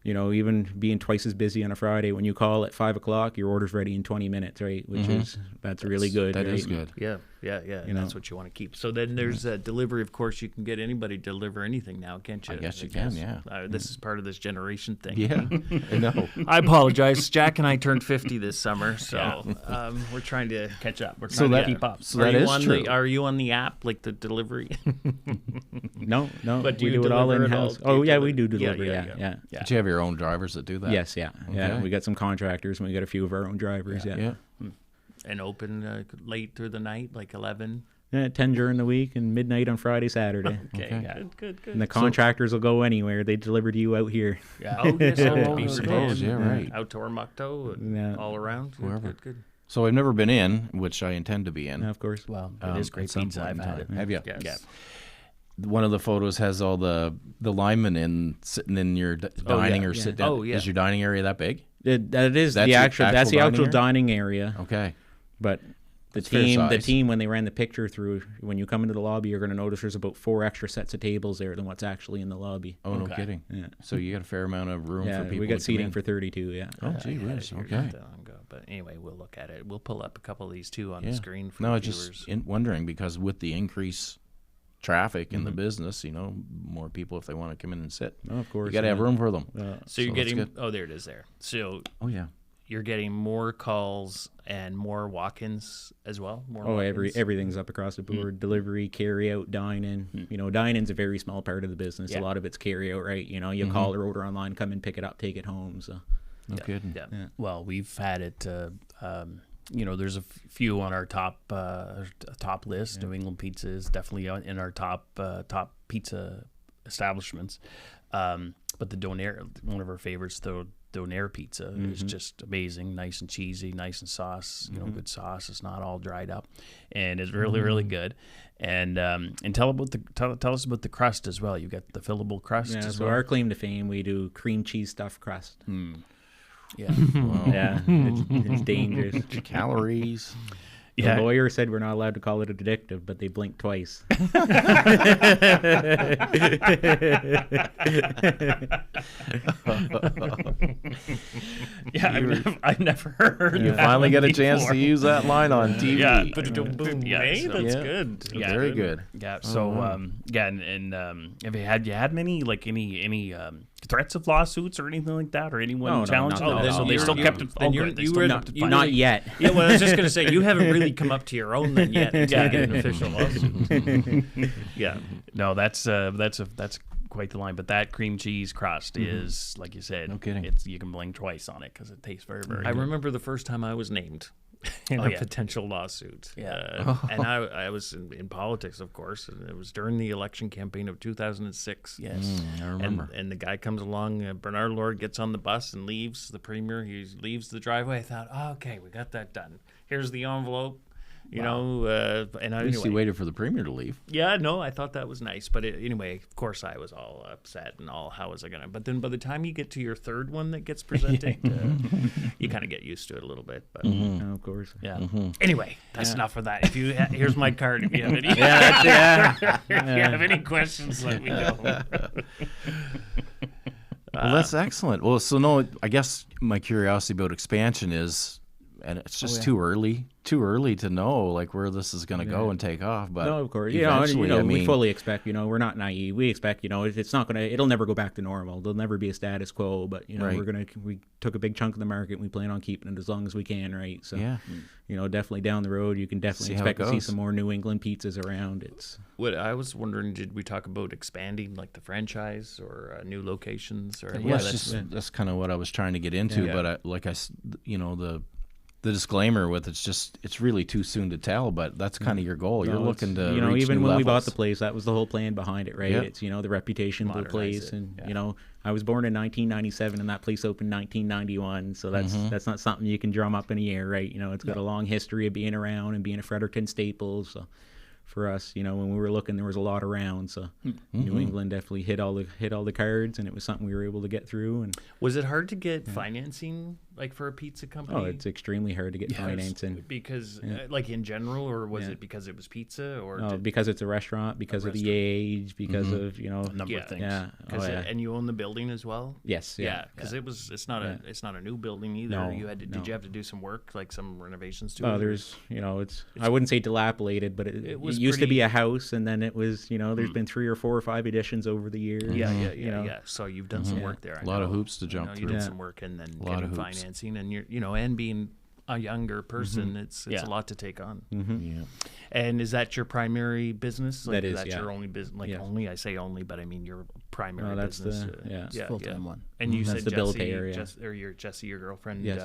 Speaker 3: Even being twice as busy on a Friday, when you call at 5 o'clock, your order's ready in 20 minutes, right? Which that's really good.
Speaker 5: That
Speaker 3: right?
Speaker 5: is good.
Speaker 4: Yeah. That's what you want to keep. So then there's delivery. Of course, you can get anybody to deliver anything now, can't you?
Speaker 5: I guess you can, yeah.
Speaker 4: This is part of this generation thing.
Speaker 5: Yeah, I know.
Speaker 4: I apologize. Jack and I turned 50 this summer, so we're trying to catch up. We're trying to keep up.
Speaker 5: So that is true.
Speaker 4: Are you on the app, like the delivery?
Speaker 3: No.
Speaker 4: But
Speaker 3: we do it all in-house. Oh, yeah, we do delivery, yeah.
Speaker 5: But you have your own drivers that do that?
Speaker 3: Yes, yeah. We got some contractors, and we got a few of our own drivers, yeah.
Speaker 4: And open late through the night, like 11?
Speaker 3: Yeah, 10 during the week and midnight on Friday, Saturday.
Speaker 4: Okay. Good.
Speaker 3: And the contractors will go anywhere. They deliver to you out here.
Speaker 4: Yeah. Oh, yes.
Speaker 5: Right.
Speaker 4: Out to Ormuckto, all around.
Speaker 5: Wherever.
Speaker 4: Good.
Speaker 5: So I've never been in, which I intend to be in.
Speaker 3: Of course.
Speaker 2: Well, it is great pizza. I've had it.
Speaker 5: Have you?
Speaker 4: Yes.
Speaker 2: Yeah.
Speaker 5: One of the photos has all the linemen sitting in your dining or sit down.
Speaker 4: Oh, yeah.
Speaker 5: Is your dining area that big?
Speaker 3: That is
Speaker 5: That's
Speaker 3: the
Speaker 5: your
Speaker 3: actual. That's the
Speaker 5: actual
Speaker 3: actual dining area.
Speaker 5: Okay.
Speaker 3: But the
Speaker 5: That's fair size.
Speaker 3: team, when they ran the picture through, when you come into the lobby, you're going to notice there's about 4 extra sets of tables there than what's actually in the lobby.
Speaker 5: Oh, no kidding.
Speaker 3: Yeah.
Speaker 5: So you got a fair amount of room for people.
Speaker 3: We got
Speaker 5: to
Speaker 3: seating
Speaker 5: come in.
Speaker 3: for 32. Yeah.
Speaker 5: Oh, gee whiz. Okay.
Speaker 4: But anyway, we'll look at it. We'll pull up a couple of these too on the screen for
Speaker 5: no,
Speaker 4: the
Speaker 5: I
Speaker 4: viewers.
Speaker 5: just wondering because with the increase traffic in the business, more people if they want to come in and sit.
Speaker 3: Oh, of course.
Speaker 5: You got to have room for them.
Speaker 4: So you're
Speaker 5: that's
Speaker 4: getting.
Speaker 5: good.
Speaker 4: Oh, there it is. There. So.
Speaker 5: Oh yeah.
Speaker 4: You're getting more calls and more walk-ins as well.
Speaker 3: Everything's up across the board. Delivery, carry out, dine-in. Dine-in's a very small part of the business. A lot of it's carry out, right? You call or order online, come and pick it up, take it home. So.
Speaker 5: No kidding.
Speaker 4: Yeah.
Speaker 2: Well, we've had it. There's a few on our top list. New England Pizza is definitely in our top pizza establishments. But the Donair, one of our favorites, the Donair pizza is just amazing, nice and cheesy, nice and sauce. Good sauce. It's not all dried up, and it's really really good. And tell us about the crust as well. You got the fillable crust.
Speaker 3: Yeah.
Speaker 2: As
Speaker 3: So
Speaker 2: well.
Speaker 3: our claim to fame, we do cream cheese stuffed crust.
Speaker 2: Yeah.
Speaker 3: Yeah. It's dangerous.
Speaker 5: Calories.
Speaker 3: The lawyer said we're not allowed to call it addictive, but they blinked twice.
Speaker 2: I've never heard.
Speaker 5: You finally get a chance to use that line on TV.
Speaker 2: Hey, that's good.
Speaker 5: Yeah, very good.
Speaker 2: Yeah. So, have you had many any threats of lawsuits or anything like that, or anyone challenging? So they still kept it.
Speaker 3: Not yet.
Speaker 4: Yeah, well, I was just going to say, you haven't really come up to your own then yet to get an official lawsuit.
Speaker 2: Yeah. No, that's quite the line. But that cream cheese crust is, like you said,
Speaker 5: no kidding.
Speaker 2: You can blink twice on it because it tastes very, very
Speaker 4: I
Speaker 2: good.
Speaker 4: remember the first time I was named in a potential lawsuit.
Speaker 2: Yeah.
Speaker 4: And I was in politics, of course, and it was during the election campaign of 2006.
Speaker 2: Yes.
Speaker 5: I remember.
Speaker 4: And the guy comes along, Bernard Lord gets on the bus and leaves, the premier, he leaves the driveway. I thought, okay, we got that done. Here's the envelope. You know, and
Speaker 5: At least he waited for the premier to leave.
Speaker 4: Yeah, no, I thought that was nice. But anyway, of course, I was all upset and all, how was I going to? But then by the time you get to your third one that gets presented, you kind of get used to it a little bit. But
Speaker 3: Of course.
Speaker 4: yeah. Anyway, that's enough of that. If you here's my card. If you have any, if you have any questions, let me know.
Speaker 5: Well, that's excellent. Well, so no, I guess my curiosity about expansion is, and it's just too early to know like where this is going to go and take off. But
Speaker 3: no, of course,
Speaker 5: eventually,
Speaker 3: we fully expect. We're not naive. We expect. It's not gonna. It'll never go back to normal. There'll never be a status quo. But we took a big chunk of the market. And we plan on keeping it as long as we can. Right. So definitely down the road, you can definitely expect to see some more New England pizzas around. It's.
Speaker 4: What I was wondering, did we talk about expanding like the franchise or new locations? Or
Speaker 5: that's kind of what I was trying to get into. But the disclaimer with it's really too soon to tell, but that's kind of your goal. You're looking to reach
Speaker 3: even
Speaker 5: new
Speaker 3: when we
Speaker 5: levels.
Speaker 3: bought the place, that was the whole plan behind it, right?
Speaker 5: Yeah.
Speaker 3: It's the reputation of the place, and I was born in 1997, and that place opened in 1991, so that's not something you can drum up in a year, right? It's got a long history of being around and being a Fredericton staple. So for us, when we were looking, there was a lot around. So New England definitely hit all the cards, and it was something we were able to get through. And
Speaker 4: was it hard to get financing, like for a pizza company?
Speaker 3: Oh, it's extremely hard to get financing
Speaker 4: because, like in general, or was it because it was pizza, or
Speaker 3: because it's a restaurant, because of the age, because of
Speaker 2: a number of things.
Speaker 3: Yeah,
Speaker 4: and you own the building as well.
Speaker 3: Yes,
Speaker 4: because it's not a new building either.
Speaker 3: No,
Speaker 4: did you have to do some work, like some renovations to it?
Speaker 3: Oh, there's I wouldn't say dilapidated, but it used to be a house, and then it was there's been 3 or 4 or 5 additions over the years.
Speaker 4: Yeah. So you've done some work there.
Speaker 5: A lot of hoops to jump through.
Speaker 4: You did some work, and then getting financing, and you're and being a younger person, it's a lot to take on. And is that your primary business? Like,
Speaker 3: that is,
Speaker 4: that's your only business. Like only, I say only, but I mean your primary
Speaker 3: that's
Speaker 4: business.
Speaker 3: It's
Speaker 2: full-time one.
Speaker 4: And you
Speaker 3: that's
Speaker 4: said
Speaker 3: the bill
Speaker 4: Jessie,
Speaker 3: payer,
Speaker 4: Jessie, your girlfriend.
Speaker 3: Yes.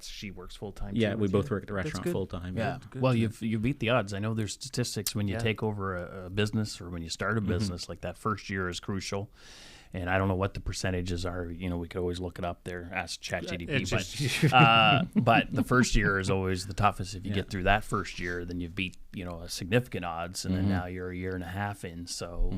Speaker 4: She works full time.
Speaker 3: Yeah, we both work at the restaurant full time.
Speaker 2: Yeah. Well, you beat the odds. I know there's statistics when you take over a business or when you start a business, like that first year is crucial. And I don't know what the percentages are. We could always look it up there, ask ChatGPT. But the first year is always the toughest. If you get through that first year, then you've beat a significant odds, and then now you're a year and a half in. So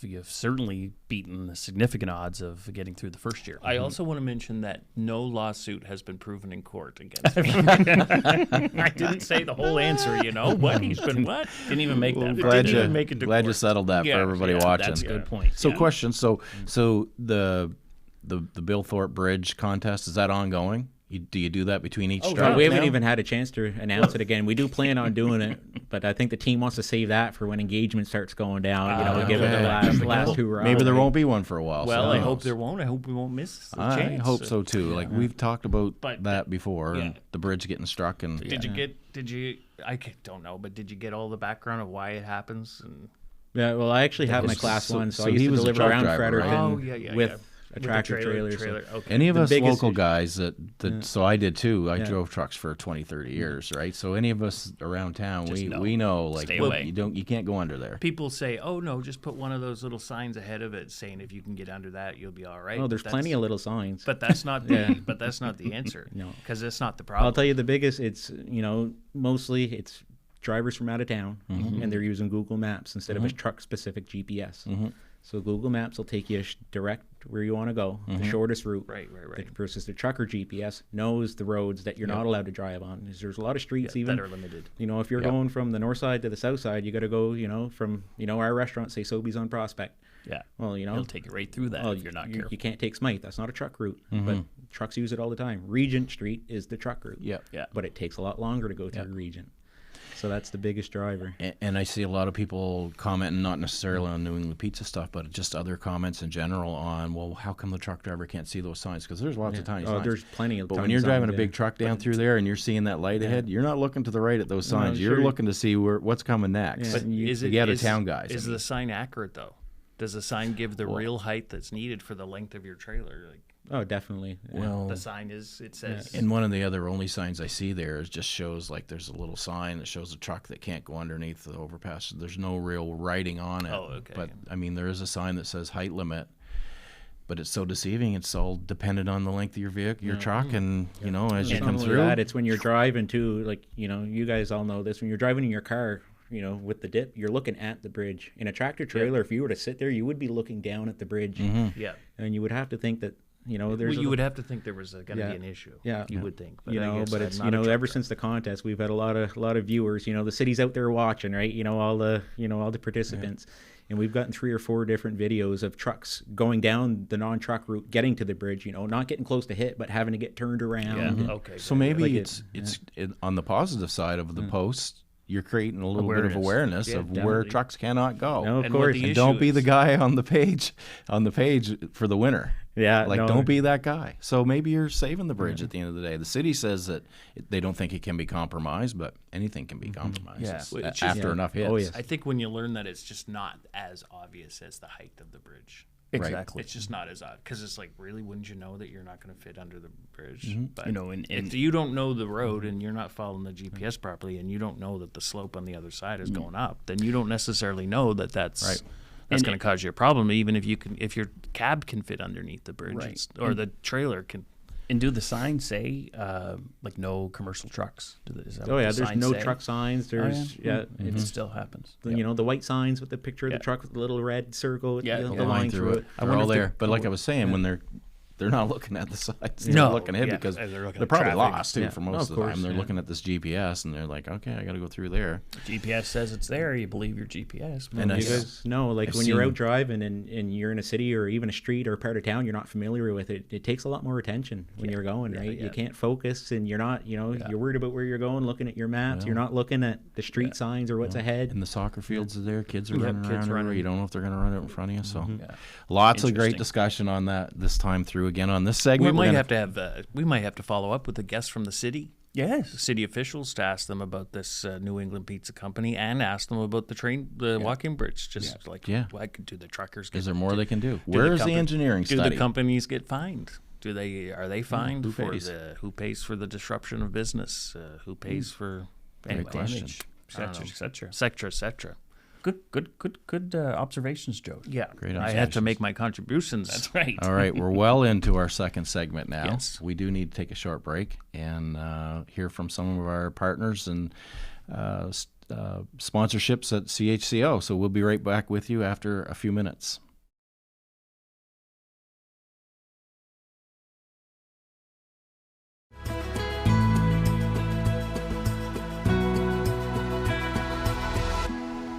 Speaker 2: you've certainly beaten the significant odds of getting through the first year.
Speaker 4: I also want to mention that no lawsuit has been proven in court against me.
Speaker 2: I didn't say the whole answer. What he's been what? Didn't even make that.
Speaker 5: Glad
Speaker 2: Glad
Speaker 5: you settled that for everybody watching.
Speaker 2: That's a good point.
Speaker 5: So question. So the Bill Thorpe Bridge contest, is that ongoing? Do you do that between each strike?
Speaker 3: We haven't even had a chance to announce it again. We do plan on doing it, but I think the team wants to save that for when engagement starts going down. Give it the last 2 rounds.
Speaker 5: Maybe there won't be one for a while.
Speaker 4: Well, I hope there won't. I hope we won't miss the chance.
Speaker 5: I hope so too. Like we've talked about that before, and the bridge getting struck. And
Speaker 4: Did you? I don't know, but did you get all the background of why it happens? And
Speaker 3: yeah, well, I actually have my class 1, so I used
Speaker 5: he
Speaker 3: to
Speaker 5: was a
Speaker 3: deliver
Speaker 5: truck
Speaker 3: around
Speaker 5: driver,
Speaker 3: Fredericton
Speaker 5: right?
Speaker 3: with a tractor trailer.
Speaker 4: Okay.
Speaker 5: Any of us local guys that so I did too. I drove trucks for 20, 30 years, right? So any of us around town, we know like you can't go under there.
Speaker 4: People say, "Oh no, just put one of those little signs ahead of it saying if you can get under that, you'll be all right."
Speaker 3: Oh, there's plenty of little signs.
Speaker 4: But that's not the answer.
Speaker 3: No,
Speaker 4: because that's not the problem.
Speaker 3: I'll tell you the biggest. It's mostly it's drivers from out of town, and they're using Google Maps instead of a truck-specific GPS. So Google Maps will take you direct where you want to go, the shortest route.
Speaker 4: Right.
Speaker 3: Versus the trucker GPS knows the roads that you're not allowed to drive on. There's a lot of streets even
Speaker 4: that are limited.
Speaker 3: If you're going from the north side to the south side, you got to go, from, our restaurant, say Sobeys on Prospect.
Speaker 2: Yeah.
Speaker 3: Well,
Speaker 2: He'll take you right through that if you're not careful.
Speaker 3: You can't take Smythe. That's not a truck route, but trucks use it all the time. Regent Street is the truck route.
Speaker 5: Yeah.
Speaker 3: But it takes a lot longer to go through Regent. So that's the biggest driver.
Speaker 5: And I see a lot of people commenting, not necessarily on New England pizza stuff, but just other comments in general on, well, how come the truck driver can't see those signs? Because there's lots of tiny signs.
Speaker 3: There's plenty of.
Speaker 5: But when you're driving a big truck down through there and you're seeing that light ahead, you're not looking to the right at those signs. You're looking to see what's coming next.
Speaker 3: Yeah.
Speaker 4: But is it
Speaker 5: the town guys?
Speaker 4: Is the sign accurate though? Does the sign give the real height that's needed for the length of your trailer?
Speaker 3: Oh, definitely.
Speaker 5: Well,
Speaker 4: the sign it says.
Speaker 5: And one of the other only signs I see there is just shows like there's a little sign that shows a truck that can't go underneath the overpass. There's no real writing on it.
Speaker 4: Oh, okay.
Speaker 5: But I mean, there is a sign that says height limit, but it's so deceiving. It's all dependent on the length of your vehicle, your truck, and as you come through.
Speaker 3: It's when you're driving too. Like you guys all know this. When you're driving in your car, with the dip, you're looking at the bridge. In a tractor trailer, if you were to sit there, you would be looking down at the bridge.
Speaker 4: Yeah.
Speaker 3: And you would have to think that.
Speaker 4: Well, you would have to think there was going to be an issue.
Speaker 3: Yeah,
Speaker 4: you would think. But
Speaker 3: but it's ever since the contest, we've had a lot of viewers. The city's out there watching, right? All the participants, and we've gotten 3 or 4 different videos of trucks going down the non-truck route, getting to the bridge. Not getting close to hit, but having to get turned around.
Speaker 4: Yeah. Okay.
Speaker 5: So maybe it's on the positive side of the post. You're creating a little bit of awareness of where trucks cannot go.
Speaker 3: No, of course.
Speaker 5: And don't be the guy on the page for the winner.
Speaker 3: Yeah.
Speaker 5: Don't be that guy. So maybe you're saving the bridge at the end of the day. The city says that they don't think it can be compromised, but anything can be compromised after enough hits.
Speaker 3: Oh, yes.
Speaker 4: I think when you learn that it's just not as obvious as the height of the bridge.
Speaker 2: Exactly.
Speaker 4: It's just not as odd because it's like, really, wouldn't you know that you're not going to fit under the bridge? But
Speaker 2: And
Speaker 4: if you don't know the road and you're not following the GPS properly, and you don't know that the slope on the other side is going up, then you don't necessarily know that that's going to cause you a problem. Even if if your cab can fit underneath the bridge, or the trailer can.
Speaker 2: And do the signs say no commercial trucks?
Speaker 3: There's no truck signs. There's
Speaker 2: it still happens.
Speaker 3: The white signs with the picture of the truck with the little red circle with the line through it.
Speaker 5: They're all there. But like I was saying, when they're not looking at the sides. They're looking ahead because they're probably lost too for most of the time. They're looking at this GPS and they're like, okay, I got to go through there.
Speaker 2: GPS says it's there. You believe your GPS.
Speaker 3: And you guys know, when you're out driving and you're in a city or even a street or a part of town you're not familiar with, it takes a lot more attention when you're going, right? You can't focus and you're not, you're worried about where you're going, looking at your maps. You're not looking at the street signs or what's ahead.
Speaker 5: And the soccer fields are there. Kids are running around. You don't know if they're going to run it in front of you. So lots of great discussion on that this time through. Again, on this segment,
Speaker 4: we might have to follow up with a guest from the city.
Speaker 2: Yes,
Speaker 4: city officials to ask them about this New England Pizza Company and ask them about the walking bridge. Why do the truckers?
Speaker 5: Is there more they can do? Where's the engineering study?
Speaker 4: Do the companies get fined? Are they fined who pays for the disruption of business? Who pays for
Speaker 5: damage,
Speaker 4: etc.
Speaker 2: Good observations, Joe.
Speaker 4: Yeah,
Speaker 5: great.
Speaker 4: I had to make my contributions.
Speaker 2: That's right.
Speaker 5: All right, we're well into our second segment now.
Speaker 2: Yes.
Speaker 5: We do need to take a short break and hear from some of our partners and sponsorships at CHCO. So we'll be right back with you after a few minutes.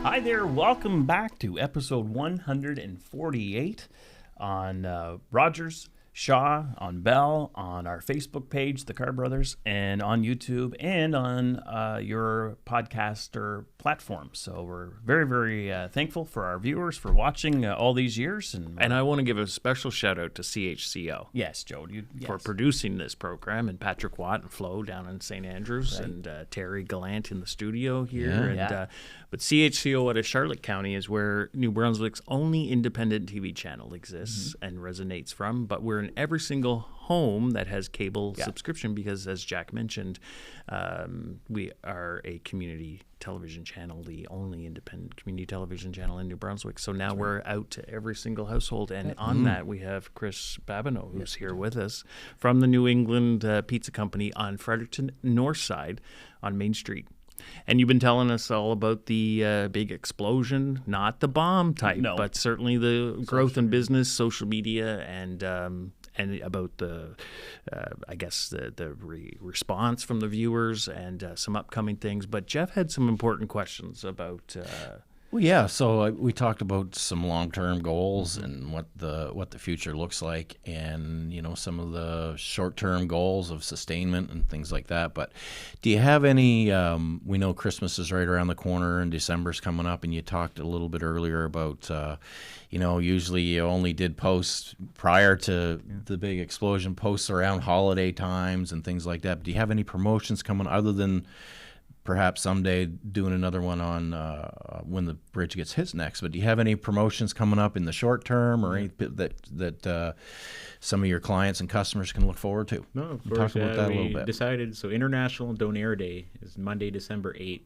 Speaker 2: Hi there, welcome back to episode 148 on Rogers, Shaw, on Bell, on our Facebook page, The Carr Brothers, and on YouTube, and on your podcaster platform. So we're very, very thankful for our viewers for watching all these years.
Speaker 4: And I want to give a special shout out to CHCO.
Speaker 2: Yes, Joe.
Speaker 4: For producing this program, and Patrick Watt and Flo down in St. Andrews, and Terry Gallant in the studio here. But CHCO out of Charlotte County is where New Brunswick's only independent TV channel exists and resonates from. But we're in every single home that has cable subscription because, as Jack mentioned, we are a community television channel, the only independent community television channel in New Brunswick. So now we're out to every single household. And on that, we have Chris Babineau, who's here with us from the New England Pizza Company on Fredericton North Side on Main Street. And you've been telling us all about the big explosion, not the bomb type,
Speaker 2: No.
Speaker 4: but certainly the growth in business, social media, and about the, I guess, the response from the viewers and some upcoming things. But Jeff had some important questions about.
Speaker 5: Well, yeah. So we talked about some long-term goals and what the future looks like, and some of the short-term goals of sustainment and things like that. But do you have any? We know Christmas is right around the corner and December's coming up, and you talked a little bit earlier about, usually you only did posts prior to the big explosion, posts around holiday times and things like that. But do you have any promotions coming other than perhaps someday doing another one on when the bridge gets hit next? But do you have any promotions coming up in the short term, or anything that some of your clients and customers can look forward to?
Speaker 3: No, of
Speaker 5: Talk
Speaker 3: course.
Speaker 5: about that a little
Speaker 3: We
Speaker 5: bit.
Speaker 3: decided, so International Donaire Day is Monday, December 8th.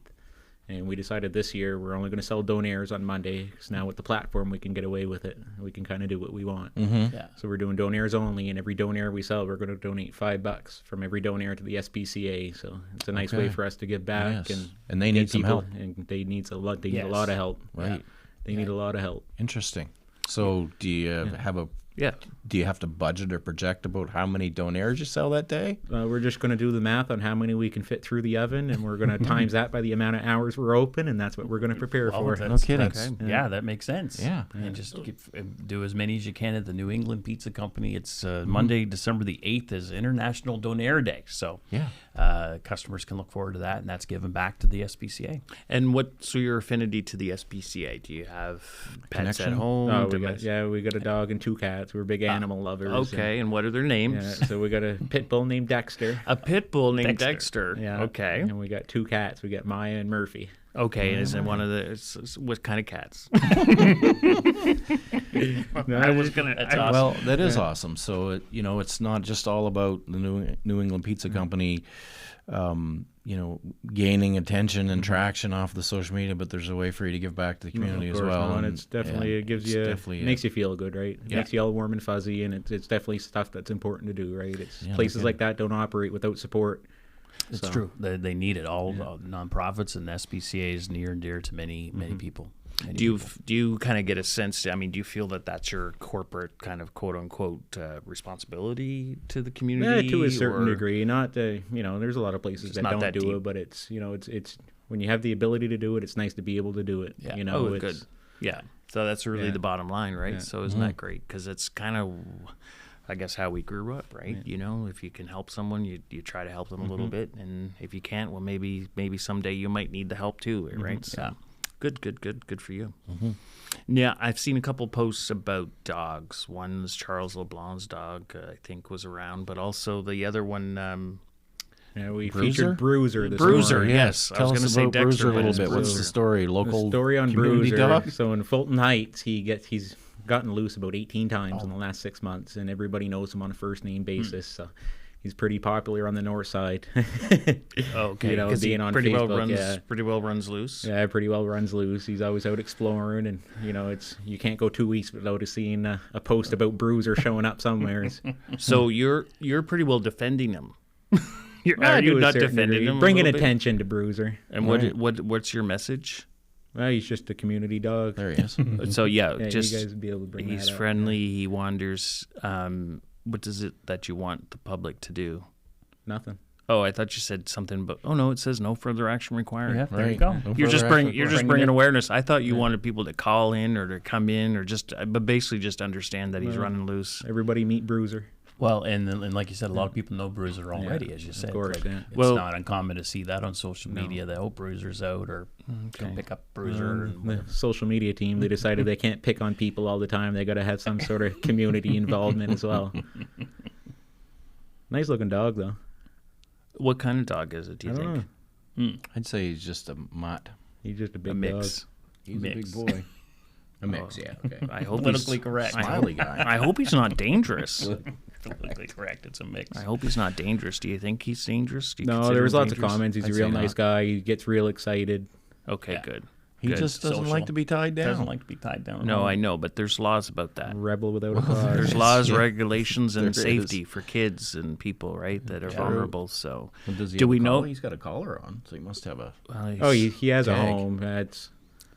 Speaker 3: And we decided this year we're only going to sell donaires on Monday, because now with the platform we can get away with it. We can kind of do what we want.
Speaker 5: Mm-hmm.
Speaker 2: Yeah.
Speaker 3: So we're doing donaires only, and every donaire we sell, we're going to donate $5 from every donaire to the SPCA. So it's a nice way
Speaker 5: Okay.
Speaker 3: for us to give back,
Speaker 5: Yes.
Speaker 3: and
Speaker 5: They
Speaker 3: get
Speaker 5: need some
Speaker 3: people-
Speaker 5: help.
Speaker 3: And they need a lot. They need
Speaker 2: Yes.
Speaker 3: a lot of help.
Speaker 5: Right.
Speaker 3: They need a lot of help.
Speaker 5: Interesting. So do you have a
Speaker 4: Yeah.
Speaker 5: Do you have to budget or project about how many donaires you sell that day?
Speaker 3: We're just going to do the math on how many we can fit through the oven, and we're going to times that by the amount of hours we're open, and that's what we're going to prepare for.
Speaker 5: No kidding.
Speaker 2: Okay. Yeah, that makes sense.
Speaker 5: Yeah.
Speaker 2: And just do as many as you can at the New England Pizza Company. It's Monday, December the 8th is International Donaire Day. So customers can look forward to that, and that's given back to the SPCA.
Speaker 4: And what's your affinity to the SPCA? Do you have pets
Speaker 5: Connection?
Speaker 4: at home?
Speaker 3: We got a dog and 2 cats. We're big animal lovers.
Speaker 4: Okay, and what are their names?
Speaker 3: So we got a pit bull named Dexter.
Speaker 4: A pit bull named Dexter.
Speaker 3: Yeah.
Speaker 4: Okay.
Speaker 3: And we got 2 cats. We got Maya and Murphy.
Speaker 4: Okay, is it one of the what kind of cats?
Speaker 3: I was gonna.
Speaker 5: Well, that is awesome. So it's not just all about the New England Pizza Company, gaining attention and traction off the social media, but there's a way for you to give back to the community as well.
Speaker 3: And it's definitely it gives you makes you feel good, right? It makes you all warm and fuzzy, and it's definitely stuff that's important to do, right? It's places like that don't operate without support.
Speaker 2: It's true. They need it. All nonprofits and SPCA is near and dear to many people.
Speaker 4: Do you kind of get a sense? I mean, do you feel that that's your corporate kind of quote unquote responsibility to the community?
Speaker 3: Yeah, to a certain degree. Not there's a lot of places that don't do
Speaker 4: deep.
Speaker 3: it, but it's it's when you have the ability to do it, it's nice to be able to do it.
Speaker 2: Yeah.
Speaker 3: It's
Speaker 4: good. Yeah. So that's really the bottom line, right?
Speaker 3: Yeah.
Speaker 4: So isn't that great? Because it's kind of, I guess, how we grew up, right? Yeah. If you can help someone, you try to help them a little bit, and if you can't, well, maybe someday you might need the help too, right? So good for you. Yeah, I've seen a couple posts about dogs. One's Charles LeBlanc's dog, I think, was around, but also the other one.
Speaker 3: We
Speaker 5: Bruiser?
Speaker 3: featured Bruiser this
Speaker 4: Bruiser,
Speaker 3: morning.
Speaker 4: yes. I was
Speaker 5: Tell
Speaker 4: going to
Speaker 5: us
Speaker 4: say
Speaker 5: about
Speaker 4: Dexter
Speaker 5: Bruiser a little
Speaker 4: was
Speaker 5: bit. What's
Speaker 4: Bruiser.
Speaker 5: the story? Local
Speaker 3: The story on
Speaker 5: community
Speaker 3: Bruiser.
Speaker 5: dog?
Speaker 3: So in Fulton Heights, he's gotten loose about 18 times in the last 6 months, and everybody knows him on a first name basis. So he's pretty popular on the north side.
Speaker 4: Okay,
Speaker 3: because
Speaker 4: he
Speaker 3: being on
Speaker 4: pretty
Speaker 3: Facebook,
Speaker 4: well runs loose.
Speaker 3: Yeah, pretty well runs loose. He's always out exploring, and you can't go 2 weeks without seeing a post about Bruiser showing up somewhere.
Speaker 4: So you're pretty well defending him.
Speaker 3: Well,
Speaker 4: Are you
Speaker 3: to a
Speaker 4: not
Speaker 3: certain
Speaker 4: defending
Speaker 3: degree.
Speaker 4: him? a
Speaker 3: Bringing
Speaker 4: little bit?
Speaker 3: attention to Bruiser.
Speaker 4: And what's your message?
Speaker 3: Well, he's just a community dog.
Speaker 5: There he is.
Speaker 4: So
Speaker 3: Yeah,
Speaker 4: just
Speaker 3: you guys would be able to bring
Speaker 4: he's
Speaker 3: that up.
Speaker 4: friendly. He wanders. What is it that you want the public to do?
Speaker 3: Nothing.
Speaker 4: Oh, I thought you said something, but oh no, it says no further action required.
Speaker 2: Yeah, there you
Speaker 5: Right.
Speaker 2: go.
Speaker 5: No
Speaker 4: You're just
Speaker 5: further
Speaker 4: bringing
Speaker 5: action.
Speaker 4: awareness. I thought you wanted people to call in or to come in or but basically just understand that he's running loose.
Speaker 3: Everybody meet Bruiser.
Speaker 2: Well, and like you said, a lot of people know Bruiser already, as you said.
Speaker 3: course,
Speaker 2: Like,
Speaker 3: yeah.
Speaker 2: It's
Speaker 4: Well-
Speaker 2: not uncommon to see that on social media that, Bruiser's out, or come pick up Bruiser. And
Speaker 3: The social media team, they decided they can't pick on people all the time. They got to have some sort of community involvement as well. Nice looking dog, though.
Speaker 4: What kind of dog is it? Do you
Speaker 3: I don't
Speaker 4: think?
Speaker 3: know.
Speaker 5: I'd say he's just a mutt.
Speaker 3: He's just a big
Speaker 4: A mix.
Speaker 3: dog.
Speaker 5: He's
Speaker 4: Mix.
Speaker 5: a big boy. A mix, yeah. Okay.
Speaker 4: I hope
Speaker 2: Politically
Speaker 4: he's
Speaker 2: correct.
Speaker 5: Smiley guy.
Speaker 4: I hope he's not dangerous.
Speaker 2: Politically correct. It's a mix.
Speaker 4: I hope he's not dangerous. Do you think he's dangerous? Do you
Speaker 3: No,
Speaker 4: consider
Speaker 3: there was
Speaker 4: him
Speaker 3: lots of
Speaker 4: dangerous?
Speaker 3: comments. He's
Speaker 5: I'd
Speaker 3: a real
Speaker 5: say
Speaker 3: nice
Speaker 5: not.
Speaker 3: guy. He gets real excited.
Speaker 4: Okay, good.
Speaker 5: He
Speaker 2: good,
Speaker 5: just doesn't
Speaker 2: social.
Speaker 5: like to be tied down.
Speaker 2: Doesn't like to be tied down.
Speaker 4: No, I know, but there's laws about that.
Speaker 3: Rebel without a cause.
Speaker 4: There's laws,
Speaker 5: Yeah.
Speaker 4: regulations, and
Speaker 5: There
Speaker 4: safety
Speaker 5: is.
Speaker 4: for kids and people, right, that are vulnerable. So,
Speaker 5: Well, does he
Speaker 4: do
Speaker 5: have
Speaker 4: we
Speaker 5: a
Speaker 4: know?
Speaker 5: collar? He's got a collar on, so he must have a.
Speaker 3: Oh, he has a
Speaker 5: Jag.
Speaker 3: home. That's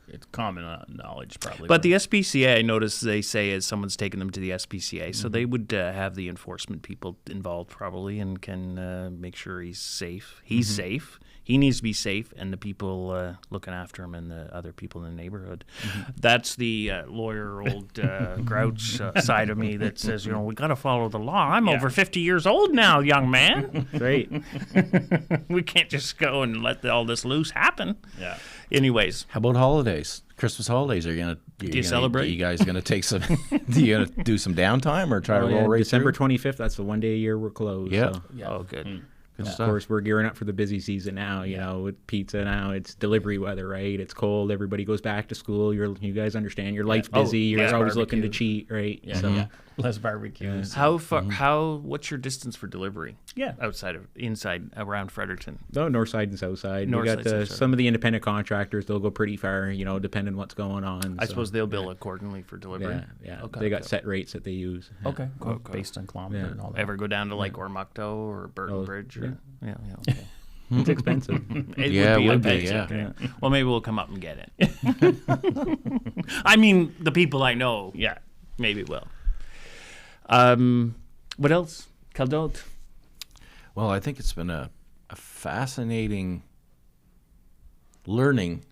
Speaker 2: It's common knowledge, probably.
Speaker 4: But the SPCA, I noticed they say is someone's taken them to the SPCA, so they would have the enforcement people involved probably and can make sure he's safe. He's safe. He needs to be safe, and the people looking after him and the other people in the neighborhood. That's the lawyer, old grouch side of me that says, we got to follow the law. I'm over 50 years old now, young man.
Speaker 3: right.
Speaker 4: We can't just go and let all this loose happen.
Speaker 2: yeah.
Speaker 4: Anyways,
Speaker 5: How about holidays? Christmas holidays? Are you gonna?
Speaker 4: you celebrate?
Speaker 5: You guys gonna take some? Do you gonna do some downtime or try to roll right
Speaker 3: December
Speaker 5: through?
Speaker 3: 25th. That's the one day a year we're closed.
Speaker 5: Yeah.
Speaker 3: So.
Speaker 4: oh, good.
Speaker 5: Good
Speaker 3: Of
Speaker 5: stuff.
Speaker 3: course, we're gearing up for the busy season now. You know, with pizza now, it's delivery weather, right? It's cold. Everybody goes back to school. You guys understand. Your life's busy. You're
Speaker 2: less
Speaker 3: always looking to
Speaker 2: barbecue.
Speaker 3: cheat, right?
Speaker 2: Yeah.
Speaker 3: So,
Speaker 2: yeah. Less barbecues.
Speaker 4: How far? What's your distance for delivery?
Speaker 2: Yeah.
Speaker 4: Outside of, inside, around Fredericton.
Speaker 3: no, north side and south side.
Speaker 4: North
Speaker 3: we
Speaker 4: side,
Speaker 3: got
Speaker 4: south side.
Speaker 3: some of the independent contractors. They'll go pretty far. Depending what's going on.
Speaker 4: I
Speaker 3: so,
Speaker 4: suppose they'll bill accordingly for delivery.
Speaker 3: Yeah.
Speaker 4: Okay.
Speaker 3: They got set rates that they use.
Speaker 2: Okay. Cool.
Speaker 4: Okay.
Speaker 2: Based on kilometer
Speaker 3: Yeah.
Speaker 2: and all that.
Speaker 4: Ever go down to like Ormocto or Burton
Speaker 3: Oh,
Speaker 4: Bridge? Or,
Speaker 3: yeah.
Speaker 4: yeah, okay.
Speaker 3: It's expensive.
Speaker 4: It
Speaker 5: Yeah, it would
Speaker 4: I
Speaker 5: be,
Speaker 4: bet.
Speaker 5: yeah.
Speaker 4: Well, maybe we'll come up and get it. I mean, the people I know,
Speaker 2: Yeah.
Speaker 4: maybe will. What else? Caldot.
Speaker 5: Well, I think it's been a fascinating learning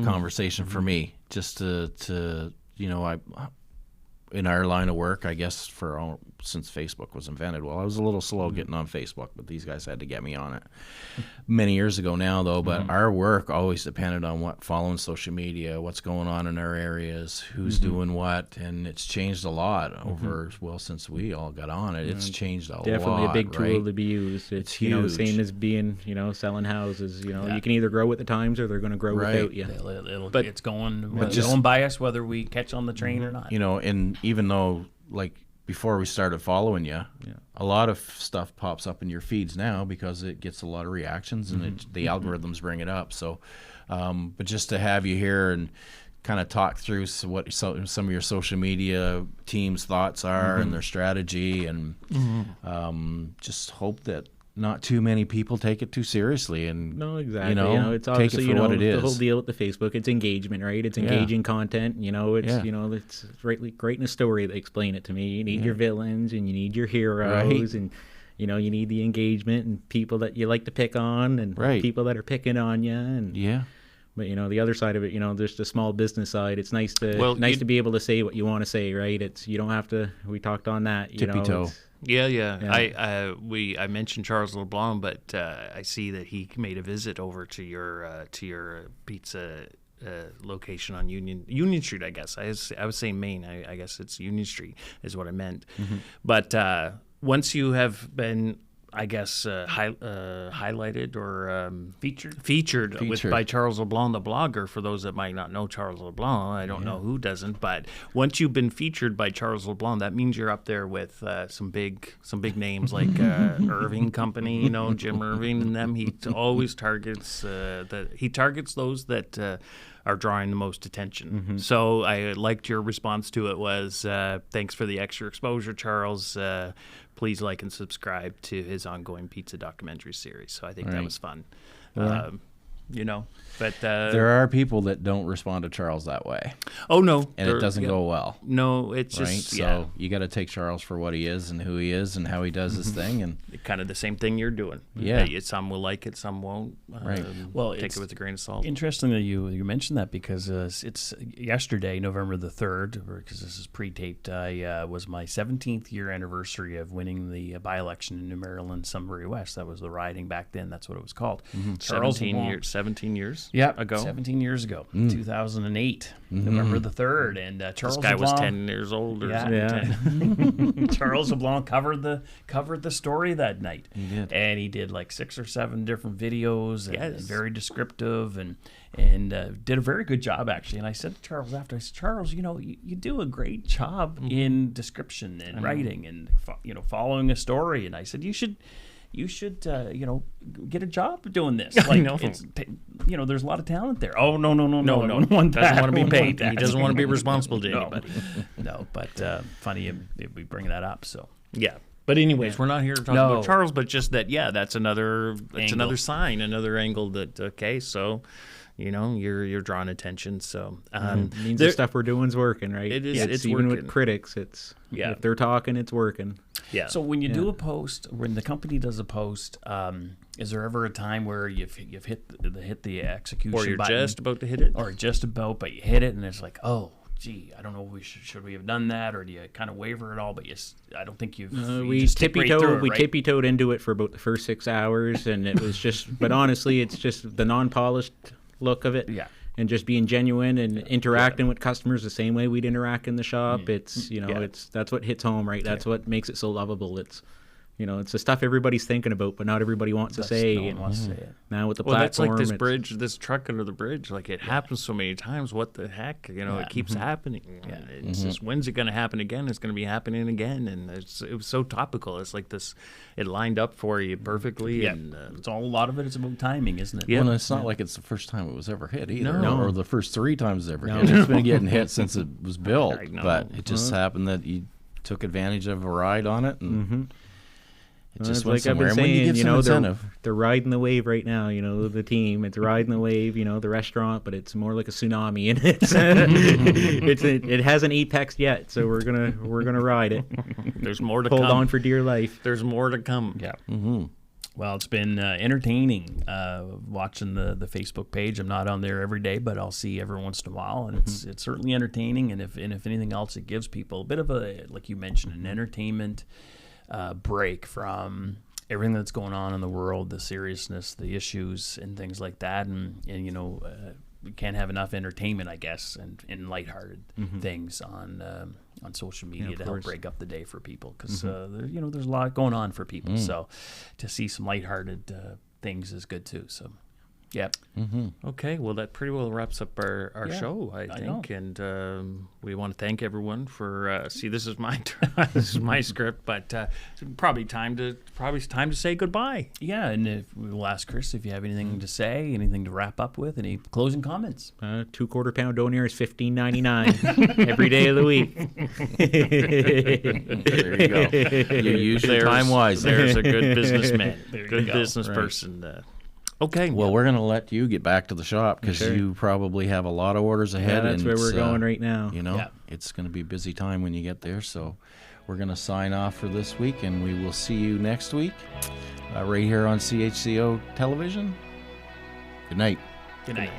Speaker 5: conversation for me. Just to I in our line of work, I guess since Facebook was invented. Well, I was a little slow getting on Facebook, but these guys had to get me on it many years ago now, though. But our work always depended on following social media, what's going on in our areas, who's doing what, and it's changed a lot over since we all got on it. It's changed a lot.
Speaker 3: Definitely a big tool
Speaker 5: right?
Speaker 3: to be used.
Speaker 5: It's
Speaker 3: Same
Speaker 5: huge.
Speaker 3: as being, selling houses. You can either grow with the times or they're going to grow
Speaker 5: Right.
Speaker 3: without you.
Speaker 2: It's going.
Speaker 5: But
Speaker 2: It's
Speaker 5: just-
Speaker 2: going by us whether we catch on the train or not.
Speaker 5: And even though, like, before we started following you, a lot of stuff pops up in your feeds now because it gets a lot of reactions and the algorithms bring it up. So, but just to have you here and kind of talk through some of your social media team's thoughts are and their strategy, and just hope that not too many people take it too seriously. And
Speaker 3: No, exactly. It's
Speaker 5: take
Speaker 3: obviously
Speaker 5: it for what it
Speaker 3: the
Speaker 5: is.
Speaker 3: whole deal with the Facebook. It's engagement, right? It's engaging content. It's
Speaker 5: Yeah.
Speaker 3: it's great in a story. They explain it to me. You need your villains and you need your heroes,
Speaker 5: Right.
Speaker 3: and you need the engagement and people that you like to pick on and
Speaker 5: Right.
Speaker 3: people that are picking on you. And
Speaker 5: Yeah.
Speaker 3: but the other side of it, there's the small business side. It's nice to
Speaker 4: Well,
Speaker 3: to be able to say what you want to say, right? It's you don't have to. We talked on that.
Speaker 5: Tippy toe.
Speaker 3: it's-
Speaker 4: Yeah.
Speaker 3: Yeah.
Speaker 4: I mentioned Charles LeBlanc, but I see that he made a visit over to your pizza location on Union Street. I guess I was saying Main. I guess it's Union Street is what I meant. But once you have been, I guess, highlighted or featured by Charles LeBlanc, the blogger. For those that might not know Charles LeBlanc, I don't know who doesn't, but once you've been featured by Charles LeBlanc, that means you're up there with some big names like Irving Company, Jim Irving and them. He always targets those that are drawing the most attention. So I liked your response to it was, thanks for the extra exposure, Charles. Please like and subscribe to his ongoing pizza documentary series. So I think that was fun. But
Speaker 5: There are people that don't respond to Charles that way,
Speaker 4: oh no,
Speaker 5: and it doesn't go well.
Speaker 4: No, it's
Speaker 5: Right,
Speaker 4: just
Speaker 5: so you got to take Charles for what he is and who he is and how he does his thing, and
Speaker 4: kind of the same thing you're doing.
Speaker 5: Yeah.
Speaker 4: Some will like it, some won't.
Speaker 5: Right.
Speaker 2: Well,
Speaker 4: take
Speaker 2: it's
Speaker 4: it with a grain of salt.
Speaker 2: Interesting that you mentioned that because it's yesterday, November the 3rd, because this is pre-taped. Was my 17th year anniversary of winning the by-election in New Maryland-Sunbury West. That was the riding back then. That's what it was called. Charles
Speaker 4: 17 years
Speaker 2: ago. 17 years ago, 2008, November the 3rd, and Charles
Speaker 4: This guy was
Speaker 2: LeBlanc-
Speaker 4: 10 years old. Or
Speaker 2: Yeah.
Speaker 4: something.
Speaker 3: Yeah.
Speaker 2: Charles LeBlanc covered the story that night.
Speaker 5: He did.
Speaker 2: And he did like 6 or 7 different videos and
Speaker 4: Yes.
Speaker 2: very descriptive and did a very good job actually. And I said to Charles after, I said, Charles, you do a great job in description and writing and following a story. And I said, you should you should, get a job doing this.
Speaker 4: I know.
Speaker 2: There's a lot of talent there. Oh, no.
Speaker 4: No,
Speaker 2: I wouldn't want
Speaker 4: doesn't
Speaker 2: that.
Speaker 4: want to be
Speaker 2: I wouldn't
Speaker 4: paid.
Speaker 2: want that.
Speaker 4: He doesn't want to be responsible to anybody.
Speaker 2: No, but funny if we bring that up. So
Speaker 4: Yeah. But anyways, we're not here to talk
Speaker 2: No.
Speaker 4: about Charles, but just that, that's another
Speaker 2: Angle.
Speaker 4: sign, another angle that, okay, so, you're drawing attention. So,
Speaker 3: It means the stuff we're doing's working, right?
Speaker 4: It is, it's
Speaker 3: even
Speaker 4: working.
Speaker 3: with critics, if they're talking, it's working.
Speaker 4: Yeah.
Speaker 2: So when you do a post, when the company does a post, is there ever a time where you've hit the execution
Speaker 4: or you're
Speaker 2: button,
Speaker 4: just about to hit it?
Speaker 2: or just about, but you hit it, and it's like, oh, gee, I don't know, should we have done that, or do you kind of waver at all? But I don't think you
Speaker 3: We
Speaker 2: just stick right through
Speaker 3: tippy-toed.
Speaker 2: it,
Speaker 3: We
Speaker 2: right?
Speaker 3: tippy-toed into it for about the first 6 hours, and it was just. But honestly, it's just the non-polished look of it.
Speaker 2: Yeah.
Speaker 3: And just being genuine and interacting with customers the same way we'd interact in the shop. It's that's what hits home, right? That's what makes it so lovable. It's it's the stuff everybody's thinking about, but not everybody wants to say.
Speaker 2: No one wants to say it.
Speaker 3: Now with the
Speaker 4: Well, that's
Speaker 3: platform,
Speaker 4: like this bridge, this truck under the bridge. Like, it happens so many times. What the heck? It keeps happening. Yeah. It's just, when's it going to happen again? It's going to be happening again. And it was so topical. It's like this, it lined up for you perfectly.
Speaker 2: Yeah.
Speaker 4: And,
Speaker 2: It's all, a lot of it is about timing, isn't it?
Speaker 4: Yeah.
Speaker 5: Well, it's not like it's the first time it was ever hit either,
Speaker 4: No.
Speaker 5: or the first 3 times it's ever hit. It's been getting hit since it was built,
Speaker 4: I know.
Speaker 5: but it just happened that you took advantage of a ride on it, and it just
Speaker 3: it's
Speaker 5: went
Speaker 3: like I've
Speaker 5: somewhere.
Speaker 3: been
Speaker 5: And when you
Speaker 3: saying,
Speaker 5: give some incentive,
Speaker 3: they're riding the wave right now. The team, it's riding the wave. The restaurant, but it's more like a tsunami, and it hasn't apexed yet. So we're gonna ride it.
Speaker 4: there's more to
Speaker 3: Hold
Speaker 4: come.
Speaker 3: on for dear life.
Speaker 4: There's more to come.
Speaker 2: Yeah. Well, it's been entertaining watching the Facebook page. I'm not on there every day, but I'll see every once in a while, and it's certainly entertaining. And if anything else, it gives people a bit of a, like you mentioned, an entertainment break from everything that's going on in the world, the seriousness, the issues, and things like that. And we can't have enough entertainment, I guess, and lighthearted things on social media to help break up the day for people, because there's a lot going on for people. So to see some lighthearted things is good too. So yeah.
Speaker 4: Okay, well, that pretty well wraps up our show, I think. And we want to thank everyone for. This is my turn. This is my script, but probably time to say goodbye.
Speaker 2: Yeah, and we'll ask Chris if you have anything to say, anything to wrap up with, any closing comments.
Speaker 3: 2 quarter-pound donair is $15.99 every day of the week.
Speaker 5: there you go. You use your time wisely.
Speaker 4: There's a good businessman, good
Speaker 2: go.
Speaker 4: business person. Okay.
Speaker 5: Well, we're going to let you get back to the shop, because you probably have a lot of orders ahead.
Speaker 3: That's
Speaker 5: and
Speaker 3: where we're going right now.
Speaker 5: It's going to be a busy time when you get there. So we're going to sign off for this week, and we will see you next week right here on CHCO Television. Good night.
Speaker 2: Good night.